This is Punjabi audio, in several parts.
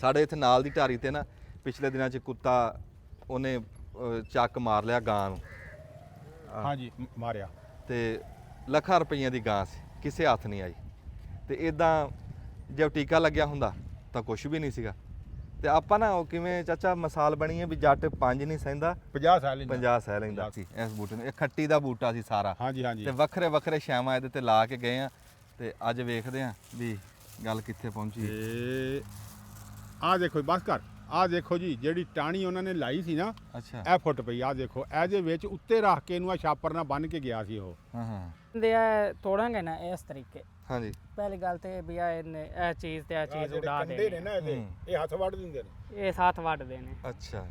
ਸਾਡੇ ਇੱਥੇ ਨਾਲ ਦੀ ਢਾਰੀ ਤੇ ਨਾ ਪਿਛਲੇ ਦਿਨਾਂ 'ਚ ਕੁੱਤਾ ਉਹਨੇ ਚੱਕ ਮਾਰ ਲਿਆ ਗਾਂ ਨੂੰ। ਹਾਂਜੀ ਮਾਰਿਆ ਤੇ ਲੱਖਾਂ ਰੁਪਈਆਂ ਦੀ ਗਾਂ ਸੀ, ਕਿਸੇ ਹੱਥ ਨਹੀਂ ਆਈ। ਤੇ ਇਦਾਂ ਜੇ ਟੀਕਾ ਲੱਗਿਆ ਹੁੰਦਾ ਤਾਂ ਕੁਝ ਵੀ ਨਹੀਂ ਸੀਗਾ। ਤੇ ਆਪਾਂ ਨਾ ਉਹ ਕਿਵੇਂ ਚਾਚਾ ਮਿਸਾਲ ਬਣੀ ਹੈ ਵੀ ਜੱਟ 5 ਨਹੀਂ ਸਹਿੰਦਾ 50 ਸਾਲ 50 ਸਹਿ ਲੈਂਦਾ ਸੀ ਇਸ ਬੂਟੇ ਨੂੰ। ਇਹ ਖੱਟੀ ਦਾ ਬੂਟਾ ਸੀ ਸਾਰਾ। ਹਾਂਜੀ ਹਾਂਜੀ ਤੇ ਵੱਖਰੇ ਵੱਖਰੇ ਛਾਵਾਂ ਇਹਦੇ ਤੇ ਲਾ ਕੇ ਗਏ ਆ ਤੇ ਅੱਜ ਵੇਖਦੇ ਆ ਵੀ ਗੱਲ ਕਿੱਥੇ ਪਹੁੰਚੀ। ਤੇ ਆਹ ਦੇਖੋ ਬਸ ਕਰ, ਆਹ ਦੇਖੋ ਜੀ ਜਿਹੜੀ ਟਾਹਣੀ ਉਹਨਾਂ ਨੇ ਲਾਈ ਸੀ ਨਾ, ਅੱਛਾ ਇਹ ਫੁੱਟ ਪਈ। ਆਹ ਦੇਖੋ ਇਹਦੇ ਵਿੱਚ ਉੱਤੇ ਰੱਖ ਕੇ ਇਹਨੂੰ ਆ ਛਾਪਰ ਨਾਲ ਬੰਨ ਕੇ ਗਿਆ ਸੀ ਉਹ। ਹਾਂ ਹਾਂ ਦੇ ਤੋੜਾਂਗੇ ਨਾ ਇਸ ਤਰੀਕੇ। ਹਾਂਜੀ ਪਹਿਲੀ ਗੱਲ ਤੇ ਵੀ ਇਹ ਚੀਜ਼ ਤੇ ਇਹ ਚੀਜ਼ ਉਡਾ ਨੇ ਦੇਣੀ, ਨਾ ਇਹਦੇ, ਇਹ ਹੱਥ ਵੱਢ ਦਿੰਦੇ ਨੇ। ਇਹ ਸਾਥ ਵੱਢਦੇ ਨੇ। ਅੱਛਾ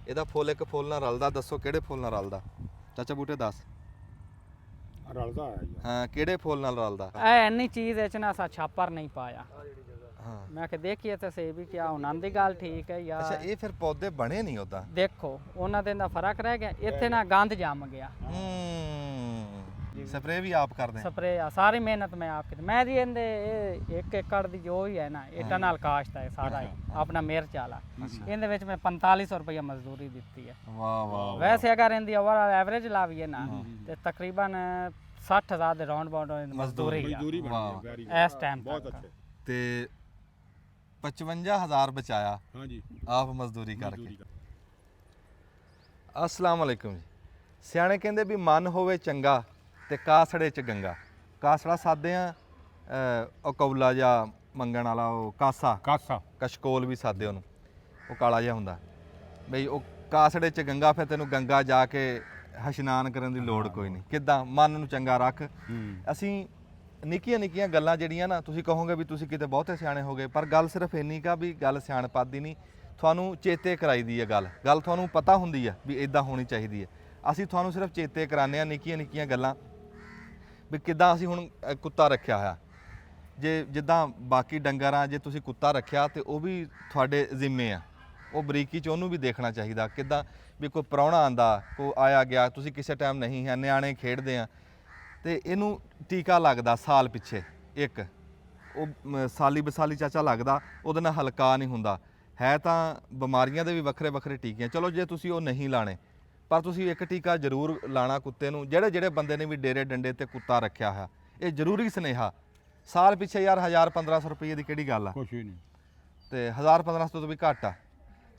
ਇਹਦਾ ਫੁੱਲ ਇੱਕ ਫੁੱਲ ਨਾਲ ਰਲਦਾ। ਦੱਸੋ ਕਿਹੜੇ ਫੁੱਲ ਨਾਲ ਰਲਦਾ ਚਾਚਾ ਬੂਟੇ ਦੱਸ। ਰਲਦਾ ਆ ਜੀ। ਹਾਂ ਕਿਹੜੇ ਫੁੱਲ ਨਾਲ ਰਲਦਾ। ਇਹ ਇੰਨੀ ਚੀਜ਼ ਵਿੱਚ ਨਾ ਅਸਾਂ ਛਾਪਰ ਨਹੀਂ ਪਾਇਆ। ਹਾਂ ਮੈਂ ਕਿ ਦੇਖੀਏ ਤੇ ਸੇ ਵੀ ਕਿਆ ਉਹਨਾਂ ਦੀ ਗੱਲ ਠੀਕ ਹੈ ਅੱਛਾ ਯਾਰ। ਇਹ ਫਿਰ ਪੌਦੇ ਬਣੇ ਨਹੀਂ ਉਦਾਂ। ਦੇਖੋ ਉਹਨਾਂ ਦੇ ਦਾ ਫਰਕ ਰਹਿ ਗਿਆ, ਇੱਥੇ ਨਾ ਗੰਦ ਜੰਮ ਗਿਆ। ਸਪਰੇ ਵੀ ਆਪ ਕਰਦੇ ਆ। ਸਪਰੇ ਆ ਸਾਰੀ ਮਿਹਨਤ ਮੈਂ ਆਪ ਕੀਤੀ। ਮੈਂ ਜੀ ਇਹਦੇ ਇਹ 1 ਏਕੜ ਦੀ ਜੋ ਵੀ ਹੈ ਨਾ ਇੱਟਾਂ ਨਾਲ ਕਾਸ਼ਤ ਹੈ ਸਾਰਾ ਹੀ ਆਪਣਾ ਮਿਰਚ ਵਾਲਾ। ਇਹਦੇ ਵਿੱਚ ਮੈਂ 4500 ਰੁਪਏ ਮਜ਼ਦੂਰੀ ਦਿੱਤੀ ਹੈ। ਵਾਹ ਵਾਹ ਵੈਸੇ ਅਗਰ ਇਹਦੀ ਓਵਰਆਲ ਐਵਰੇਜ ਲਾਵੀਏ ਨਾ ਤੇ ਤਕਰੀਬਨ 60000 ਦੇ ਰਾਉਂਡ ਬਾਉਂਡ ਮਜ਼ਦੂਰੀ ਆ ਮਜ਼ਦੂਰੀ ਵਾਹ। ਬਣੀ ਵੈਰੀ ਇਸ ਟਾਈਮ ਬਹੁਤ ਤੱਕ। ਅੱਛੇ। ਤੇ 55000 ਬਚਾਇਆ ਹਾਂਜੀ ਆਪ ਮਜ਼ਦੂਰੀ ਕਰਕੇ। ਅਸਲਾਮ ਵਾਲੇਕੁਮ ਜੀ। ਸਿਆਣੇ ਕਹਿੰਦੇ ਵੀ ਮਨ ਹੋਵੇ ਚੰਗਾ ਤੇ ਕਾਸੜੇ 'ਚ ਗੰਗਾ। ਕਾਸੜਾ ਸਾਦੇ ਆ ਉਹ ਕੌਲਾ ਜਾਂ ਮੰਗਣ ਵਾਲਾ ਉਹ ਕਾਸਾ ਕਾਸਾ ਕਸ਼ਕੋਲ ਵੀ ਸਾਦੇ ਉਹਨੂੰ, ਉਹ ਕਾਲਾ ਜਿਹਾ ਹੁੰਦਾ ਬਈ ਉਹ ਕਾਸੜੇ 'ਚ ਗੰਗਾ। ਫਿਰ ਤੈਨੂੰ ਗੰਗਾ ਜਾ ਕੇ ਇਸ਼ਨਾਨ ਕਰਨ ਦੀ ਲੋੜ ਕੋਈ ਨਹੀਂ। ਕਿੱਦਾਂ ਮਨ ਨੂੰ ਚੰਗਾ ਰੱਖ। ਅਸੀਂ ਨਿੱਕੀਆਂ ਨਿੱਕੀਆਂ ਗੱਲਾਂ ਜਿਹੜੀਆਂ ਨਾ ਤੁਸੀਂ ਕਹੋਗੇ ਵੀ ਤੁਸੀਂ ਕਿਤੇ ਬਹੁਤੇ ਸਿਆਣੇ ਹੋ ਗਏ, ਪਰ ਗੱਲ ਸਿਰਫ ਇੰਨੀ ਕਾ ਵੀ ਗੱਲ ਸਿਆਣਪਤ ਦੀ ਨਹੀਂ, ਤੁਹਾਨੂੰ ਚੇਤੇ ਕਰਾਈ ਦੀ ਹੈ ਗੱਲ ਤੁਹਾਨੂੰ ਪਤਾ ਹੁੰਦੀ ਹੈ ਵੀ ਇਦਾਂ ਹੋਣੀ ਚਾਹੀਦੀ ਹੈ। ਅਸੀਂ ਤੁਹਾਨੂੰ ਸਿਰਫ ਚੇਤੇ ਕਰਾਉਂਦੇ ਹਾਂ ਨਿੱਕੀਆਂ ਨਿੱਕੀਆਂ ਗੱਲਾਂ ਵੀ ਕਿੱਦਾਂ ਅਸੀਂ ਹੁਣ ਕੁੱਤਾ ਰੱਖਿਆ ਹੋਇਆ। ਜੇ ਜਿੱਦਾਂ ਬਾਕੀ ਡੰਗਰਾਂ ਜੇ ਤੁਸੀਂ ਕੁੱਤਾ ਰੱਖਿਆ ਤੇ ਉਹ ਵੀ ਤੁਹਾਡੇ ਜ਼ਿੰਮੇ ਆ, ਉਹ ਬਰੀਕੀ 'ਚ ਉਹਨੂੰ ਵੀ ਦੇਖਣਾ ਚਾਹੀਦਾ। ਕਿੱਦਾਂ ਵੀ ਕੋਈ ਪ੍ਰਾਹੁਣਾ ਆਂਦਾ, ਕੋਈ ਆਇਆ ਗਿਆ, ਤੁਸੀਂ ਕਿਸੇ ਟਾਈਮ ਨਹੀਂ ਹੈ, ਨਿਆਣੇ ਖੇਡਦੇ ਆ ਤੇ ਇਹਨੂੰ ਟੀਕਾ ਲੱਗਦਾ ਸਾਲ ਪਿੱਛੇ ਇੱਕ, ਉਹ ਸਾਲੀ ਬਸਾਲੀ ਚਾਚਾ ਲੱਗਦਾ, ਉਹਦੇ ਨਾਲ ਹਲਕਾ ਨਹੀਂ ਹੁੰਦਾ ਹੈ। ਤਾਂ ਬਿਮਾਰੀਆਂ ਦੇ ਵੀ ਵੱਖਰੇ ਵੱਖਰੇ ਟੀਕੇ ਆ। ਚਲੋ ਜੇ ਤੁਸੀਂ ਉਹ ਨਹੀਂ ਲਾਣੇ ਪਰ ਤੁਸੀਂ ਇੱਕ ਟੀਕਾ ਜ਼ਰੂਰ ਲਾਣਾ ਕੁੱਤੇ ਨੂੰ। ਜਿਹੜੇ ਬੰਦੇ ਨੇ ਵੀ ਡੇਰੇ ਡੰਡੇ ਤੇ ਕੁੱਤਾ ਰੱਖਿਆ ਹੋਇਆ, ਇਹ ਜ਼ਰੂਰੀ ਸੁਨੇਹਾ। ਸਾਲ ਪਿੱਛੇ ਯਾਰ 1000-1500 ਰੁਪਏ ਦੀ ਕਿਹੜੀ ਗੱਲ ਆ, ਕੁਛ ਵੀ ਨਹੀਂ। ਤੇ 1000-1500 ਤੋਂ ਵੀ ਘੱਟ ਆ।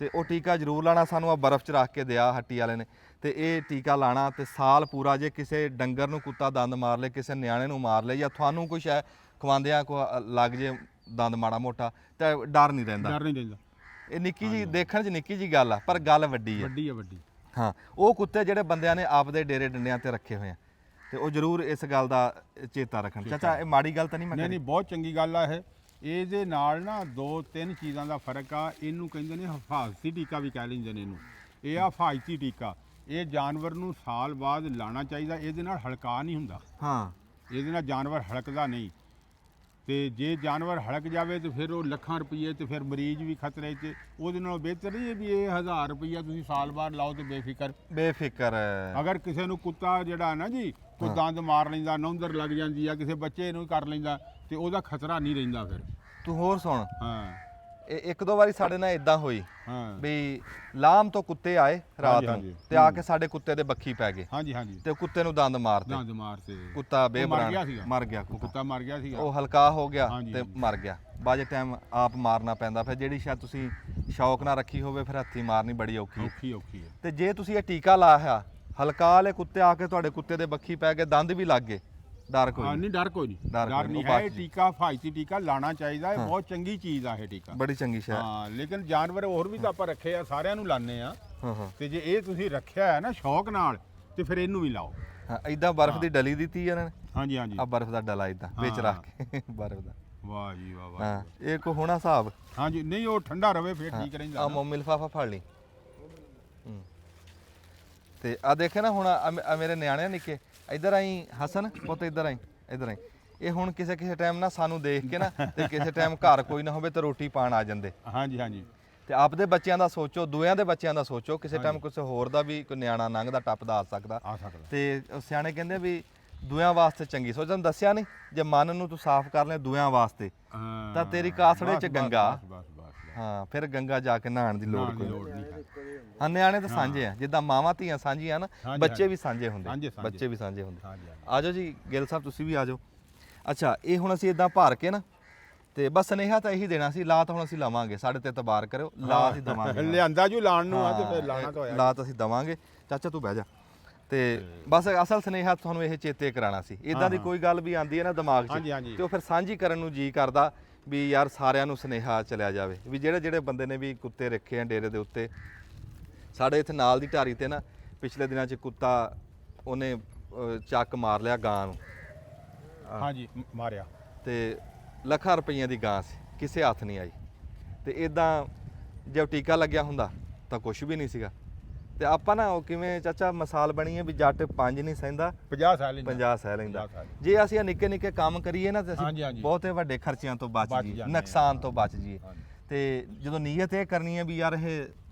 ਤੇ ਉਹ ਟੀਕਾ ਜ਼ਰੂਰ ਲਾਣਾ। ਸਾਨੂੰ ਆ ਬਰਫ਼ 'ਚ ਰੱਖ ਕੇ ਦਿਆ ਹੱਟੀ ਵਾਲੇ ਨੇ, ਤੇ ਇਹ ਟੀਕਾ ਲਾਣਾ ਤੇ ਸਾਲ ਪੂਰਾ। ਜੇ ਕਿਸੇ ਡੰਗਰ ਨੂੰ ਕੁੱਤਾ ਦੰਦ ਮਾਰ ਲੇ, ਕਿਸੇ ਨਿਆਣੇ ਨੂੰ ਮਾਰ ਲੇ, ਜਾਂ ਤੁਹਾਨੂੰ ਕੁਛ ਹੈ ਖਵਾਉਂਦਿਆਂ ਕੋ ਲੱਗ ਜੇ ਦੰਦ ਮਾੜਾ ਮੋਟਾ, ਤਾਂ ਡਰ ਨਹੀਂ ਰਹਿੰਦਾ। ਡਰ ਨਹੀਂ ਰਹਿੰਦਾ। ਇਹ ਨਿੱਕੀ ਜੀ ਦੇਖਣ 'ਚ ਨਿੱਕੀ ਜੀ ਗੱਲ ਆ ਪਰ ਗੱਲ ਵੱਡੀ ਆ। ਵੱਡੀ ਹੈ ਵੱਡੀ। ਹਾਂ ਉਹ ਕੁੱਤੇ ਜਿਹੜੇ ਬੰਦਿਆਂ ਨੇ ਆਪਦੇ ਡੇਰੇ ਡੰਡਿਆਂ ਤੇ ਰੱਖੇ ਹੋਏ ਆ, ਤੇ ਉਹ ਜ਼ਰੂਰ ਇਸ ਗੱਲ ਦਾ ਚੇਤਾ ਰੱਖਣ। ਚਾਚਾ ਇਹ ਮਾੜੀ ਗੱਲ ਤਾਂ ਨਹੀਂ ਮੈਂ ਨਹੀਂ ਬਹੁਤ ਚੰਗੀ ਗੱਲ ਆ ਇਹ। ਇਹਦੇ ਨਾਲ ਨਾ 2-3 ਚੀਜ਼ਾਂ ਦਾ ਫਰਕ ਆ। ਇਹਨੂੰ ਕਹਿੰਦੇ ਨੇ ਹਿਫਾਜ਼ਤੀ ਟੀਕਾ ਵੀ ਕਹਿ ਲੈਂਦੇ ਨੇ ਇਹਨੂੰ। ਇਹ ਆ ਹਿਫਾਜ਼ਤੀ ਟੀਕਾ। ਇਹ ਜਾਨਵਰ ਨੂੰ ਸਾਲ ਬਾਅਦ ਲਾਣਾ ਚਾਹੀਦਾ। ਇਹਦੇ ਨਾਲ ਹਲਕਾ ਨਹੀਂ ਹੁੰਦਾ। ਹਾਂ ਇਹਦੇ ਨਾਲ ਜਾਨਵਰ ਹਲਕਦਾ ਨਹੀਂ। ਤੇ ਜੇ ਜਾਨਵਰ ਹਲਕ ਜਾਵੇ ਤੇ ਫਿਰ ਉਹ ਲੱਖਾਂ ਰੁਪਏ ਤੇ ਫਿਰ ਮਰੀਜ਼ ਵੀ ਖਤਰੇ 'ਚ। ਉਹਦੇ ਨਾਲੋਂ ਬਿਹਤਰ ਨਹੀਂ ਵੀ ਇਹ 1000 ਰੁਪਈਆ ਤੁਸੀਂ ਸਾਲ ਬਾਅਦ ਲਾਓ ਤੇ ਬੇਫਿਕਰ। ਅਗਰ ਕਿਸੇ ਨੂੰ ਕੁੱਤਾ ਜਿਹੜਾ ਨਾ ਜੀ ਕੋਈ ਦੰਦ ਮਾਰ ਲੈਂਦਾ, ਨੌਂਦਰ ਲੱਗ ਜਾਂਦੀ ਆ, ਕਿਸੇ ਬੱਚੇ ਨੂੰ ਕਰ ਲੈਂਦਾ, ਤੇ ਉਹਦਾ ਖਤਰਾ ਨਹੀਂ ਰਹਿੰਦਾ ਫਿਰ। ਤੂੰ ਹੋਰ ਸੁਣ, ਹਾਂ ਇਹ ਇੱਕ ਦੋ ਵਾਰੀ ਸਾਡੇ ਨਾਲ ਇਦਾਂ ਹੋਈ ਹਾਂ ਵੀ ਲਾਮ ਤੋਂ ਕੁੱਤੇ ਆਏ ਰਾਤ ਨੂੰ ਹਾਂਜੀ। ਤੇ ਆ ਕੇ ਸਾਡੇ ਕੁੱਤੇ ਦੇ ਬੱਖੀ ਪੈ ਗਏ ਹਾਂਜੀ ਹਾਂਜੀ। ਤੇ ਕੁੱਤੇ ਨੂੰ ਦੰਦ ਮਾਰਤੇ। ਦੰਦ ਮਾਰ ਤੇ ਕੁੱਤਾ ਮਰ ਗਿਆ ਬੇਬਰਾਨ ਸੀਗਾ। ਮਰ ਗਿਆ ਕੁੱਤਾ। ਕੁੱਤਾ ਮਰ ਗਿਆ ਸੀਗਾ। ਉਹ ਹਲਕਾ ਹੋ ਗਿਆ ਹਾਂਜੀ, ਤੇ ਹਾਂਜੀ। ਮਰ ਗਿਆ। ਬਾਜੇ ਟਾਈਮ ਆਪ ਮਾਰਨਾ ਪੈਂਦਾ। ਫਿਰ ਜਿਹੜੀ ਸ਼ਾਇਦ ਤੁਸੀਂ ਸ਼ੌਕ ਨਾਲ ਰੱਖੀ ਹੋਵੇ ਫਿਰ ਹੱਥੀ ਮਾਰਨੀ ਬੜੀ ਔਖੀ। ਔਖੀ ਔਖੀ ਹੈ। ਤੇ ਜੇ ਤੁਸੀਂ ਇਹ ਟੀਕਾ ਲਾਇਆ ਹਲਕਾ ਵਾਲੇ ਕੁੱਤੇ ਆ ਕੇ ਤੁਹਾਡੇ ਕੁੱਤੇ ਦੇ ਬੱਖੀ ਪੈ ਗਏ, ਦੰਦ ਵੀ ਲੱਗ ਗਏ, ਡਰ ਕੋਈ ਹਾਂ ਨਹੀਂ। ਨਹੀਂ ਡਰ ਕੋਈ ਨਹੀਂ। ਡਰ ਡਰ ਕੋਈ ਨਹੀਂ ਨਹੀਂ, ਹੈ। ਉਹ ਇਹ ਟੀਕਾ ਹਿਫਾਜ਼ਤੀ ਟੀਕਾ ਲਾਣਾ ਚਾਹੀਦਾ। ਇਹ ਬਹੁਤ ਚੰਗੀ ਚੀਜ਼ ਆ ਇਹ ਟੀਕਾ। ਬੜੀ ਚੰਗੀ ਸ਼ੈ। ਹਾਂ ਲੇਕਿਨ ਜਾਨਵਰ ਹੋਰ ਵੀ ਤਾਂ ਆਪਾਂ ਰੱਖੇ ਆ, ਸਾਰਿਆਂ ਨੂੰ ਲਾਣੇ ਆ। ਹਾਂ ਹਾਂ ਤੇ ਜੇ ਇਹ ਤੁਸੀਂ ਰੱਖਿਆ ਹੈ ਨਾ ਸ਼ੌਕ ਨਾਲ ਤੇ ਫਿਰ ਇਹਨੂੰ ਵੀ ਲਾਓ। ਹਾਂ ਇਦਾਂ ਬਰਫ਼ ਦੀ ਡਲੀ ਦਿੱਤੀ ਇਹਨਾਂ ਨੇ। ਹਾਂਜੀ ਹਾਂਜੀ। ਆ ਬਰਫ਼ ਦਾ ਡਲਾ ਇਦਾਂ ਵਿੱਚ ਰੱਖ ਕੇ ਬਰਫ਼ ਦਾ। ਵਾਹ ਜੀ ਵਾਹ ਵਾਹ। ਹਾਂ ਇਹ ਕੋ ਹੋਣਾ ਹਿਸਾਬ। ਹਾਂਜੀ ਨਹੀਂ ਉਹ ਠੰਡਾ ਰਵੇ ਫਿਰ ਠੀਕ ਰਹਿੰਦਾ ਆ ਨਾ। ਮੋਮੀ ਲਿਫਾਫਾ ਫੜ ਲਈ। ਤੇ ਆ ਦੇਖੇ ਨਾ ਹੁਣ ਆ ਮੇਰੇ ਨਿਆਣੇ ਨਿੱਕੇ ਇੱਧਰ ਆਈ ਹਸਨ ਪੁੱਤ, ਇੱਧਰ ਆਈ ਇੱਧਰ ਆਈ। ਇਹ ਹੁਣ ਕਿਸੇ ਟਾਈਮ ਨਾ ਸਾਨੂੰ ਦੇਖ ਕੇ ਨਾ ਤੇ ਕਿਸੇ ਟਾਈਮ ਘਰ ਕੋਈ ਨਾ ਹੋਵੇ ਤੇ ਰੋਟੀ ਪਾਣ ਆ ਜਾਂਦੇ। ਹਾਂਜੀ ਹਾਂਜੀ। ਤੇ ਆਪਦੇ ਬੱਚਿਆਂ ਦਾ ਸੋਚੋ, ਦੂਆਂ ਦੇ ਬੱਚਿਆਂ ਦਾ ਸੋਚੋ। ਕਿਸੇ ਟਾਈਮ ਕਿਸੇ ਹੋਰ ਦਾ ਵੀ ਕੋਈ ਨਿਆਣਾ ਲੰਘਦਾ ਟੱਪਦਾ ਆ ਸਕਦਾ। ਤੇ ਸਿਆਣੇ ਕਹਿੰਦੇ ਵੀ ਦੂਆਂ ਵਾਸਤੇ ਚੰਗੀ ਸੋਚ। ਤੁਹਾਨੂੰ ਦੱਸਿਆ ਨਹੀਂ ਜੇ ਮਨ ਨੂੰ ਤੂੰ ਸਾਫ਼ ਕਰ ਲੈ ਦੂਆਂ ਵਾਸਤੇ ਤਾਂ ਤੇਰੀ ਕਾਸੜੇ 'ਚ ਗੰਗਾ। ਹਾਂ ਫਿਰ ਗੰਗਾ ਜਾ ਕੇ ਨਹਾਉਣ ਦੀ ਲੋੜ ਕੋਈ ਲੋੜ ਨਹੀਂ ਹੈ। ਹਾਂ ਨਿਆਣੇ ਤਾਂ ਸਾਂਝੇ ਆ ਜਿੱਦਾਂ ਮਾਵਾਂ ਧੀਆਂ ਸਾਂਝੀਆਂ ਨਾ ਹਾਂਜੀ, ਬੱਚੇ ਵੀ ਸਾਂਝੇ ਹੁੰਦੇ ਸਾਂਝੇ। ਬੱਚੇ ਵੀ ਸਾਂਝੇ ਹੁੰਦੇ ਹਾਂਜੀ ਆਜੋ ਜੀ ਗਿੱਲ ਸਾਹਿਬ ਤੁਸੀਂ ਵੀ ਆਜੋ ਅੱਛਾ ਇਹ ਹੁਣ ਅਸੀਂ ਇਦਾਂ ਭਰ ਕੇ ਨਾ ਤੇ ਬਸ ਸੁਨੇਹਾ ਤਾਂ ਇਹੀ ਦੇਣਾ ਸੀ ਲਾ ਤਾਂ ਹੁਣ ਅਸੀਂ ਲਵਾਂਗੇ ਸਾਡੇ ਤੇ ਇਤਬਾਰ ਕਰਿਓ ਲਾ ਅਸੀਂ ਦਵਾਂਗੇ ਲਿਆਂਦਾ ਜੂ ਲਾਣ ਨੂੰ ਆ ਤੇ ਫਿਰ ਲਾਣਾ ਤਾਂ ਹੋਇਆ। ਲਾ ਤਾਂ ਅਸੀਂ ਦਵਾਂਗੇ ਚਾਚਾ ਤੂੰ ਬਹਿ ਜਾ ਤੇ ਬਸ ਅਸਲ ਸੁਨੇਹਾ ਤੁਹਾਨੂੰ ਇਹ ਚੇਤੇ ਕਰਾਣਾ ਸੀ ਇਦਾਂ ਦੀ ਕੋਈ ਗੱਲ ਵੀ ਆਂਦੀ ਹੈ ਨਾ ਦਿਮਾਗ 'ਚ ਹਾਂਜੀ, ਹਾਂਜੀ। ਤੇ ਉਹ ਫਿਰ ਸਾਂਝੀ ਕਰਨ ਨੂੰ ਜੀ ਕਰਦਾ ਵੀ ਯਾਰ ਸਾਰਿਆਂ ਨੂੰ ਸੁਨੇਹਾ ਚਲਿਆ ਜਾਵੇ ਵੀ ਜਿਹੜੇ ਜਿਹੜੇ ਬੰਦੇ ਨੇ ਵੀ ਕੁੱਤੇ ਰੱਖੇ ਆ ਡੇਰੇ ਦੇ ਉੱਤੇ ਸਾਡੇ ਇੱਥੇ ਨਾਲ ਦੀ ਢਾਰੀ ਤੇ ਨਾ ਪਿਛਲੇ ਦਿਨਾਂ 'ਚ ਕੁੱਤਾ ਉਹਨੇ ਚੱਕ ਮਾਰ ਲਿਆ ਗਾਂ ਨੂੰ ਹਾਂਜੀ ਮਾਰਿਆ ਤੇ ਲੱਖਾਂ ਰੁਪਈਆਂ ਦੀ ਗਾਂ ਸੀ ਕਿਸੇ ਹੱਥ ਨਹੀਂ ਆਈ ਤੇ ਇਦਾਂ ਜੇ ਟੀਕਾ ਲੱਗਿਆ ਹੁੰਦਾ ਤਾਂ ਕੁਝ ਵੀ ਨਹੀਂ ਸੀਗਾ ਤੇ ਆਪਾਂ ਨਾ ਉਹ ਕਿਵੇਂ ਚਾਚਾ ਮਿਸਾਲ ਬਣੀ ਹੈ ਵੀ ਜੱਟ 5 ਨਹੀਂ ਸਹਿੰਦਾ 50 ਸਾਲ 50 ਸਹਿ ਲੈਂਦਾ 50 ਸਾਲ। ਜੇ ਅਸੀਂ ਨਿੱਕੇ ਨਿੱਕੇ ਕੰਮ ਕਰੀਏ ਨਾ ਤੇ ਹਾਂਜੀ, ਅਸੀਂ ਹਾਂਜੀ। ਬਹੁਤੇ ਵੱਡੇ ਖਰਚਿਆਂ ਤੋਂ ਬਚ ਬਚ ਜਾਈਏ ਜਾਂਦੇ ਨੁਕਸਾਨ ਤੋਂ ਬਚ ਜਾਈਏ ਹਾਂਜੀ। ਤੇ ਜਦੋਂ ਨੀਅਤ ਇਹ ਕਰਨੀ ਹੈ ਵੀ ਯਾਰ ਇਹ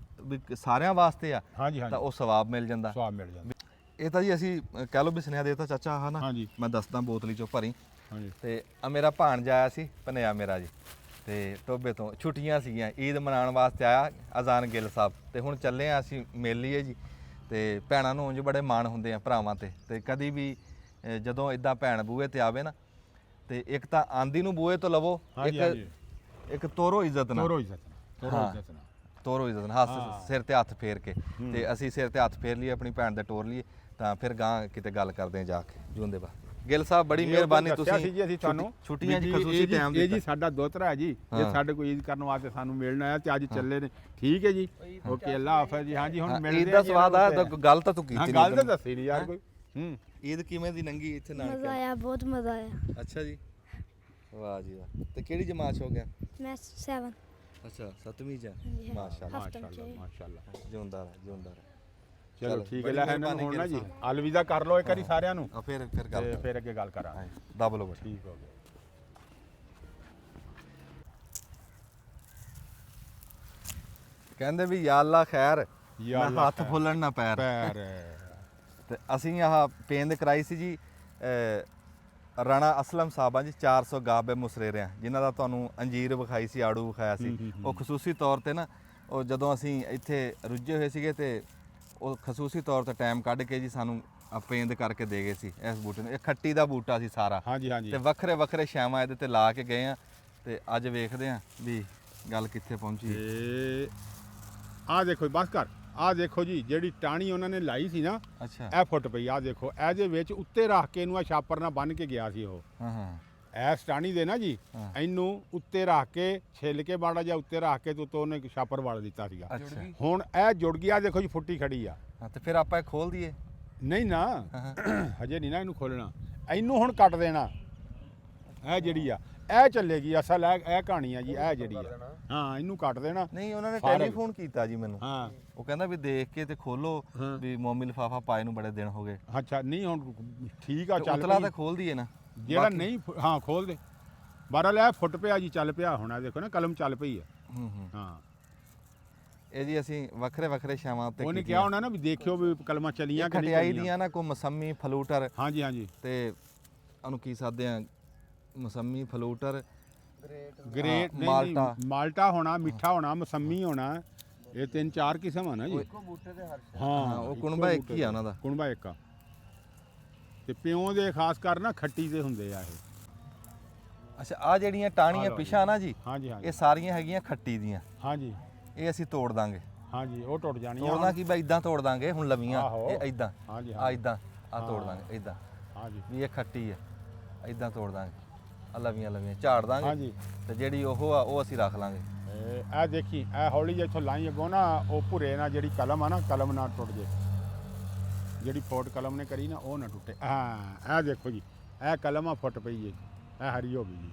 ਵੀ ਸਾਰਿਆਂ ਵਾਸਤੇ ਆ ਹਾਂਜੀ ਤਾਂ ਹਾਂਜੀ ਉਹ ਸਵਾਬ ਮਿਲ ਜਾਂਦਾ ਸਵਾਬ ਮਿਲ ਜਾਂਦਾ ਇਹ ਤਾਂ ਜੀ ਅਸੀਂ ਕਹਿ ਲਓ ਵੀ ਸੁਨੇਹਾ ਦੇਤਾ ਚਾਚਾ ਆਹ ਨਾ ਹਾਂਜੀ। ਮੈਂ ਦੱਸਦਾ ਬੋਤਲੀ ਚੋਂ ਭਰੀ ਹਾਂਜੀ ਤੇ ਆ ਮੇਰਾ ਭਾਣਜਾ ਆਇਆ ਸੀ ਭਨਿਆ ਮੇਰਾ ਜੀ ਤੇ ਟੋਬੇ ਤੋਂ ਛੁੱਟੀਆਂ ਸੀਗੀਆਂ ਈਦ ਮਨਾਉਣ ਵਾਸਤੇ ਆਇਆ ਅਜ਼ਾਨ ਗਿੱਲ ਸਾਹਿਬ ਤੇ ਹੁਣ ਚੱਲੇ ਆ ਅਸੀਂ ਮਿਲ ਲਈਏ ਜੀ ਤੇ ਭੈਣਾਂ ਨੂੰ ਉਂਝ ਬੜੇ ਮਾਣ ਹੁੰਦੇ ਆ ਭਰਾਵਾਂ ਤੇ ਕਦੀ ਵੀ ਜਦੋਂ ਇਦਾਂ ਭੈਣ ਬੂਹੇ ਤੇ ਆਵੇ ਨਾ ਤੇ ਇੱਕ ਤਾਂ ਆਂਦੀ ਨੂੰ ਬੂਹੇ ਤੋਂ ਲਵੋ ਹਾਂਜੀ, ਹਾਂਜੀ। ਇੱਕ ਤੋਰੋ ਇੱਜ਼ਤ ਨਾਲ ਤੋਰੋ ਇੱਜ਼ਤ ਨਾਲ ਤੋਰੋ ਹਾਂ। ਇੱਜ਼ਤ ਨਾਲ ਤੋਰੋ ਇੱਜ਼ਤ ਨਾਲ ਹੱਥ ਸਿਰ ਤੇ ਹੱਥ ਫੇਰ ਕੇ ਤੇ ਅਸੀਂ ਸਿਰ ਤੇ ਹੱਥ ਫੇਰ ਲਈਏ ਆਪਣੀ ਭੈਣ ਦੇ ਟੋਰ ਲਈਏ ਤਾਂ ਫਿਰ ਗਾਂ ਕਿਤੇ ਗੱਲ ਕਰਦੇ ਆ ਜਾ ਕੇ ਜੂੰਦੇ ਬਾ ਗਿੱਲ ਸਾਹਿਬ ਬੜੀ ਮਿਹਰਬਾਨੀ ਦੱਸਿਆ ਸੀ ਜੀ ਅਸੀਂ ਤੁਹਾਨੂੰ ਛੁੱਟੀਆਂ 'ਚ ਵੀ ਖਸੂਸੀ ਇਹ ਜੀ- ਟਾਈਮ ਇਹ ਜੀ ਸਾਡਾ ਦੋਤਰਾ ਹੈ ਜੀ ਇਹ ਸਾਡੇ ਕੋਈ ਈਦ ਕਰਨ ਵਾਸਤੇ ਸਾਨੂੰ ਮਿਲਣ ਆਇਆ ਤੇ ਅੱਜ ਚੱਲੇ ਨੇ ਠੀਕ ਹੈ ਜੀ ਓਕੇ ਅੱਲਾ ਹਾਫਿਜ਼ ਜੀ ਹਾਂਜੀ ਹੁਣ ਮਿਲਦੇ ਈਦ ਦਾ ਸਵਾਦ ਆ ਤਾਂ ਗੱਲ ਤਾਂ ਤੂੰ ਹਾਂ ਕੀਤੀ ਗੱਲ ਤਾਂ ਦੱਸੀ ਨਹੀਂ ਯਾਰ ਕੋਈ ਈਦ ਕਿਵੇਂ ਦੀ ਲੰਗੀ ਇੱਥੇ ਨਾਲ ਮਜ਼ਾ ਆਇਆ ਬਹੁਤ ਮਜ਼ਾ ਆਇਆ ਅੱਛਾ ਜੀ ਵਾਹ ਜੀ ਵਾਹ ਤੇ ਕਿਹੜੀ ਜਮਾਤ 'ਚ ਹੋ ਗਿਆ ਮੈਂ 7 ਅੱਛਾ 7ਵੀਂ ਚ ਹਾਂਜੀ, ਹਾਂ। ਮਾਸ਼ਾਅੱਲਾ ਮਾਸ਼ਾਅੱਲਾ ਮਾਸ਼ਾਅੱਲਾ ਜਿਉਂਦਾ ਰਹਿ ਜਿਉਂਦਾ ਰਹਿ ਚਲੋ ਠੀਕ ਹੈ ਬੜੀ ਲੈ ਇਹਨਾਂ ਨੂੰ ਮਿਹਰਬਾਨੀ ਹੁਣ ਨਾ ਜੀ ਗਿੱਲ ਅਲਵਿਦਾ ਕਰ ਲਓ ਇੱਕ ਵਾਰੀ ਸਾਰਿਆਂ ਨੂੰ ਆ ਫਿਰ ਗੱਲ ਤੇ ਕਰ ਫਿਰ ਅੱਗੇ ਗੱਲ ਕਰਾਂਗੇ ਦਬ ਲਓ ਬਸ ਠੀਕ ਹੋ ਗਿਆ ਕਹਿੰਦੇ ਵੀ ਯਾ ਅੱਲਾ ਖੈਰ ਯਾ ਨਾ ਅੱਲਾ ਹੱਥ ਫੁੱਲਣ ਨਾ ਪੈਰ ਪੈਰ ਤੇ ਅਸੀਂ ਆਹ ਪੇਂਦ ਕਰਾਈ ਸੀ ਜੀ ਰਾਣਾ ਅਸਲਮ ਸਾਹਿਬਾਂ ਜੀ 400 ਗਾਬੇ ਮੁਸਰੇਰਿਆਂ ਜਿਨ੍ਹਾਂ ਦਾ ਤੁਹਾਨੂੰ ਅੰਜੀਰ ਵਿਖਾਈ ਸੀ ਆੜੂ ਵਿਖਾਇਆ ਸੀ ਉਹ ਖਸੂਸੀ ਤੌਰ ਤੇ ਨਾ ਉਹ ਜਦੋਂ ਅਸੀਂ ਇੱਥੇ ਰੁੱਝੇ ਹੋਏ ਸੀਗੇ ਤੇ ਉਹ ਖਸੂਸੀ ਤੌਰ ਤੇ ਟਾਈਮ ਕੱਢ ਕੇ ਜੀ ਸਾਨੂੰ ਪੇਂਦ ਕਰਕੇ ਦੇ ਗਏ ਸੀ ਇਸ ਬੂਟੇ ਨੂੰ ਇਹ ਖੱਟੀ ਦਾ ਬੂਟਾ ਸੀ ਸਾਰਾ ਹਾਂਜੀ ਹਾਂਜੀ ਤੇ ਵੱਖਰੇ ਵੱਖਰੇ ਛਾਵਾਂ ਇਹਦੇ ਤੇ ਲਾ ਕੇ ਗਏ ਆ ਤੇ ਅੱਜ ਵੇਖਦੇ ਆ ਵੀ ਗੱਲ ਕਿੱਥੇ ਪਹੁੰਚੀ ਹੈ। ਤੇ ਆਹ ਦੇਖੋ ਬਸ ਕਰ ਆਹ ਦੇਖੋ ਜੀ ਜਿਹੜੀ ਟਾਣੀ ਉਹਨਾਂ ਨੇ ਲਾਈ ਸੀ ਨਾ ਅੱਛਾ ਇਹ ਫੁੱਟ ਪਈ ਆਹ ਦੇਖੋ ਇਹਦੇ ਵਿੱਚ ਉੱਤੇ ਰੱਖ ਕੇ ਇਹਨੂੰ ਆ ਛਾਪਰ ਨਾਲ ਬੰਨ ਕੇ ਗਿਆ ਸੀ ਉਹ ਹਾਂ ਹਾਂ ਐਸ ਟਾਣੀ ਦੇ ਨਾ ਜੀ ਹਾਂ। ਇਹਨੂੰ ਉੱਤੇ ਰੱਖ ਕੇ ਛਿੱਲ ਕੇ ਮਾੜਾ ਜਿਹਾ ਉੱਤੇ ਰੱਖ ਕੇ ਤੇ ਉੱਤੋਂ ਉਹਨੇ ਇੱਕ ਛਾਪਰ ਵਾਲ ਦਿੱਤਾ ਸੀਗਾ ਅੱਛਾ ਹੁਣ ਇਹ ਜੁੜ ਗਿਆ ਦੇਖੋ ਜੀ ਫੁੱਟੀ ਖੜੀ ਆ ਹਾਂ, ਤੇ ਫਿਰ ਆਪਾਂ ਇਹ ਖੋਲ ਦਈਏ ਨਹੀਂ ਨਾ ਹਾਂ ਹਜੇ ਨਹੀਂ ਨਾ ਇਹਨੂੰ ਖੋਲਣਾ ਇਹਨੂੰ ਹੁਣ ਕੱਟ ਦੇਣਾ ਇਹ ਜਿਹੜੀ ਆ ਇਹ ਚੱਲੇਗੀ ਅਸਲ ਇਹ ਕਹਾਣੀ ਆ ਜੀ ਇਹ ਜਿਹੜੀ ਆ ਹਾਂ ਇਹਨੂੰ ਕੱਟ ਦੇਣਾ ਨਹੀਂ ਉਹਨਾਂ ਨੇ ਫਾਰਗ। ਟੈਲੀਫੋਨ ਕੀਤਾ ਜੀ ਮੈਨੂੰ ਹਾਂ ਉਹ ਕਹਿੰਦਾ ਵੀ ਦੇਖ ਕੇ ਤੇ ਖੋਲੋ ਹਾਂ। ਵੀ ਮੋਮੀ ਲਿਫਾਫਾ ਪਾਏ ਨੂੰ ਬੜੇ ਦਿਨ ਹੋ ਗਏ ਅੱਛਾ ਨਹੀਂ ਹੁਣ ਠੀਕ ਆ ਤੇ ਚੱਲ ਉਤਲਾ ਪਈ। ਤਾਂ ਖੋਲ ਦਈਏ ਨਾ ਜਿਹੜਾ ਬਾਕੀ- ਨਹੀਂ ਹਾਂ ਖੋਲ ਦੇ ਬਹਰਾਲ ਇਹ ਫੁੱਟ ਪਿਆ ਜੀ ਚੱਲ ਪਿਆ ਹੁਣ ਇਹ ਦੇਖੋ ਨਾ ਕਲਮ ਚੱਲ ਪਈ ਆ ਹੂੰ ਹੂੰ ਹਾਂ ਇਹ ਜੀ ਅਸੀਂ ਵੱਖਰੇ ਵੱਖਰੇ ਛਾਵਾਂ ਉੱਤੇ ਉਹਨੇ ਕੀਤੀਆਂ। ਕਿਹਾ ਹੋਣਾ ਨਾ ਵੀ ਦੇਖਿਓ ਵੀ ਕਲਮਾਂ ਚਲੀਆਂ ਕਿ ਨਹੀਂ ਖਟਿਆਈ ਚਲੀਆਂ। ਦੀਆਂ ਨਾ ਕੋਈ ਮਸੰਮੀ ਫਲੂਟਰ ਹਾਂਜੀ ਹਾਂਜੀ ਤੇ ਉਹਨੂੰ ਕੀ ਸਾਦੇ ਆ ਮਸੰਮੀ ਫਲੂਟਰ ਗ੍ਰੇਟ ਹਾਂ, ਨਹੀਂ, ਮਾਲਟਾ। ਨਹੀਂ, ਮਾਲਟਾ ਹੋਣਾ ਮਿੱਠਾ ਹੋਣਾ ਮਸੰਮੀ ਹੋਣਾ ਇਹ ਤਿੰਨ ਚਾਰ ਕਿਸਮ ਆ ਨਾ ਜੀ ਹਾਂ ਉਹ ਕੁਣਬਾ ਇੱਕ ਹੀ ਆ ਉਹਨਾਂ ਦਾ ਕੁਣਬਾ ਇੱਕ ਆ ਤੇ ਪਿਓ ਦੇ ਖਾਸ ਕਰ ਨਾ ਖੱਟੀ ਦੇ ਹੁੰਦੇ ਆ ਇਹ ਅੱਛਾ ਆ ਜਿਹੜੀਆਂ ਟਾਹਣੀਆਂ ਲਓ ਪਿਛਾ ਨਾ ਜੀ ਹਾਂਜੀ ਹਾਂਜੀ ਇਹ ਸਾਰੀਆਂ ਹੈਗੀਆਂ ਖੱਟੀ ਦੀਆਂ ਹਾਂਜੀ ਇਹ ਅਸੀਂ ਤੋੜ ਦਾਂਗੇ ਹਾਂਜੀ ਉਹ ਟੁੱਟ ਜਾਣੀਆਂ ਤੋੜਨਾ ਕੀ ਬਈ ਇਦਾਂ ਤੋੜ ਦਾਂਗੇ ਹੁਣ ਲਵੀਆਂ ਆਹੋ। ਇਹ ਇਦਾਂ ਹਾਂਜੀ ਆ ਹਾਂ ਇਦਾਂ ਆ ਤੋੜ ਦਾਂਗੇ ਇਦਾਂ ਹਾਂਜੀ ਵੀ ਇਹ ਖੱਟੀ ਹੈ ਇਦਾਂ ਤੋੜ ਦਾਂਗੇ ਆ ਲਵੀਆਂ ਲਵੀਆਂ ਝਾੜ ਦਾਂਗੇ ਹਾਂਜੀ ਤੇ ਜਿਹੜੀ ਉਹ ਆ ਉਹ ਅਸੀਂ ਰੱਖ ਲਾਂਗੇ ਇਹ ਦੇਖੀ ਇਹ ਹੌਲੀ ਜਿਹੀ ਇੱਥੋਂ ਲਾਈ ਅੱਗੋਂ ਨਾ ਉਹ ਭੁਰੇ ਨਾਲ ਜਿਹੜੀ ਕਲਮ ਆ ਨਾ ਕਲਮ ਨਾ ਟੁੱਟ ਜੇ ਜਿਹੜੀ ਫੋਟ ਕਲਮ ਨੇ ਕਰੀ ਨਾ ਉਹ ਨਾ ਟੁੱਟੇ ਹਾਂ ਇਹ ਦੇਖੋ ਜੀ ਇਹ ਕਲਮ ਆ ਫੁੱਟ ਪਈ ਹੈ ਇਹ ਹਰੀ ਹੋ ਗਈ ਜੀ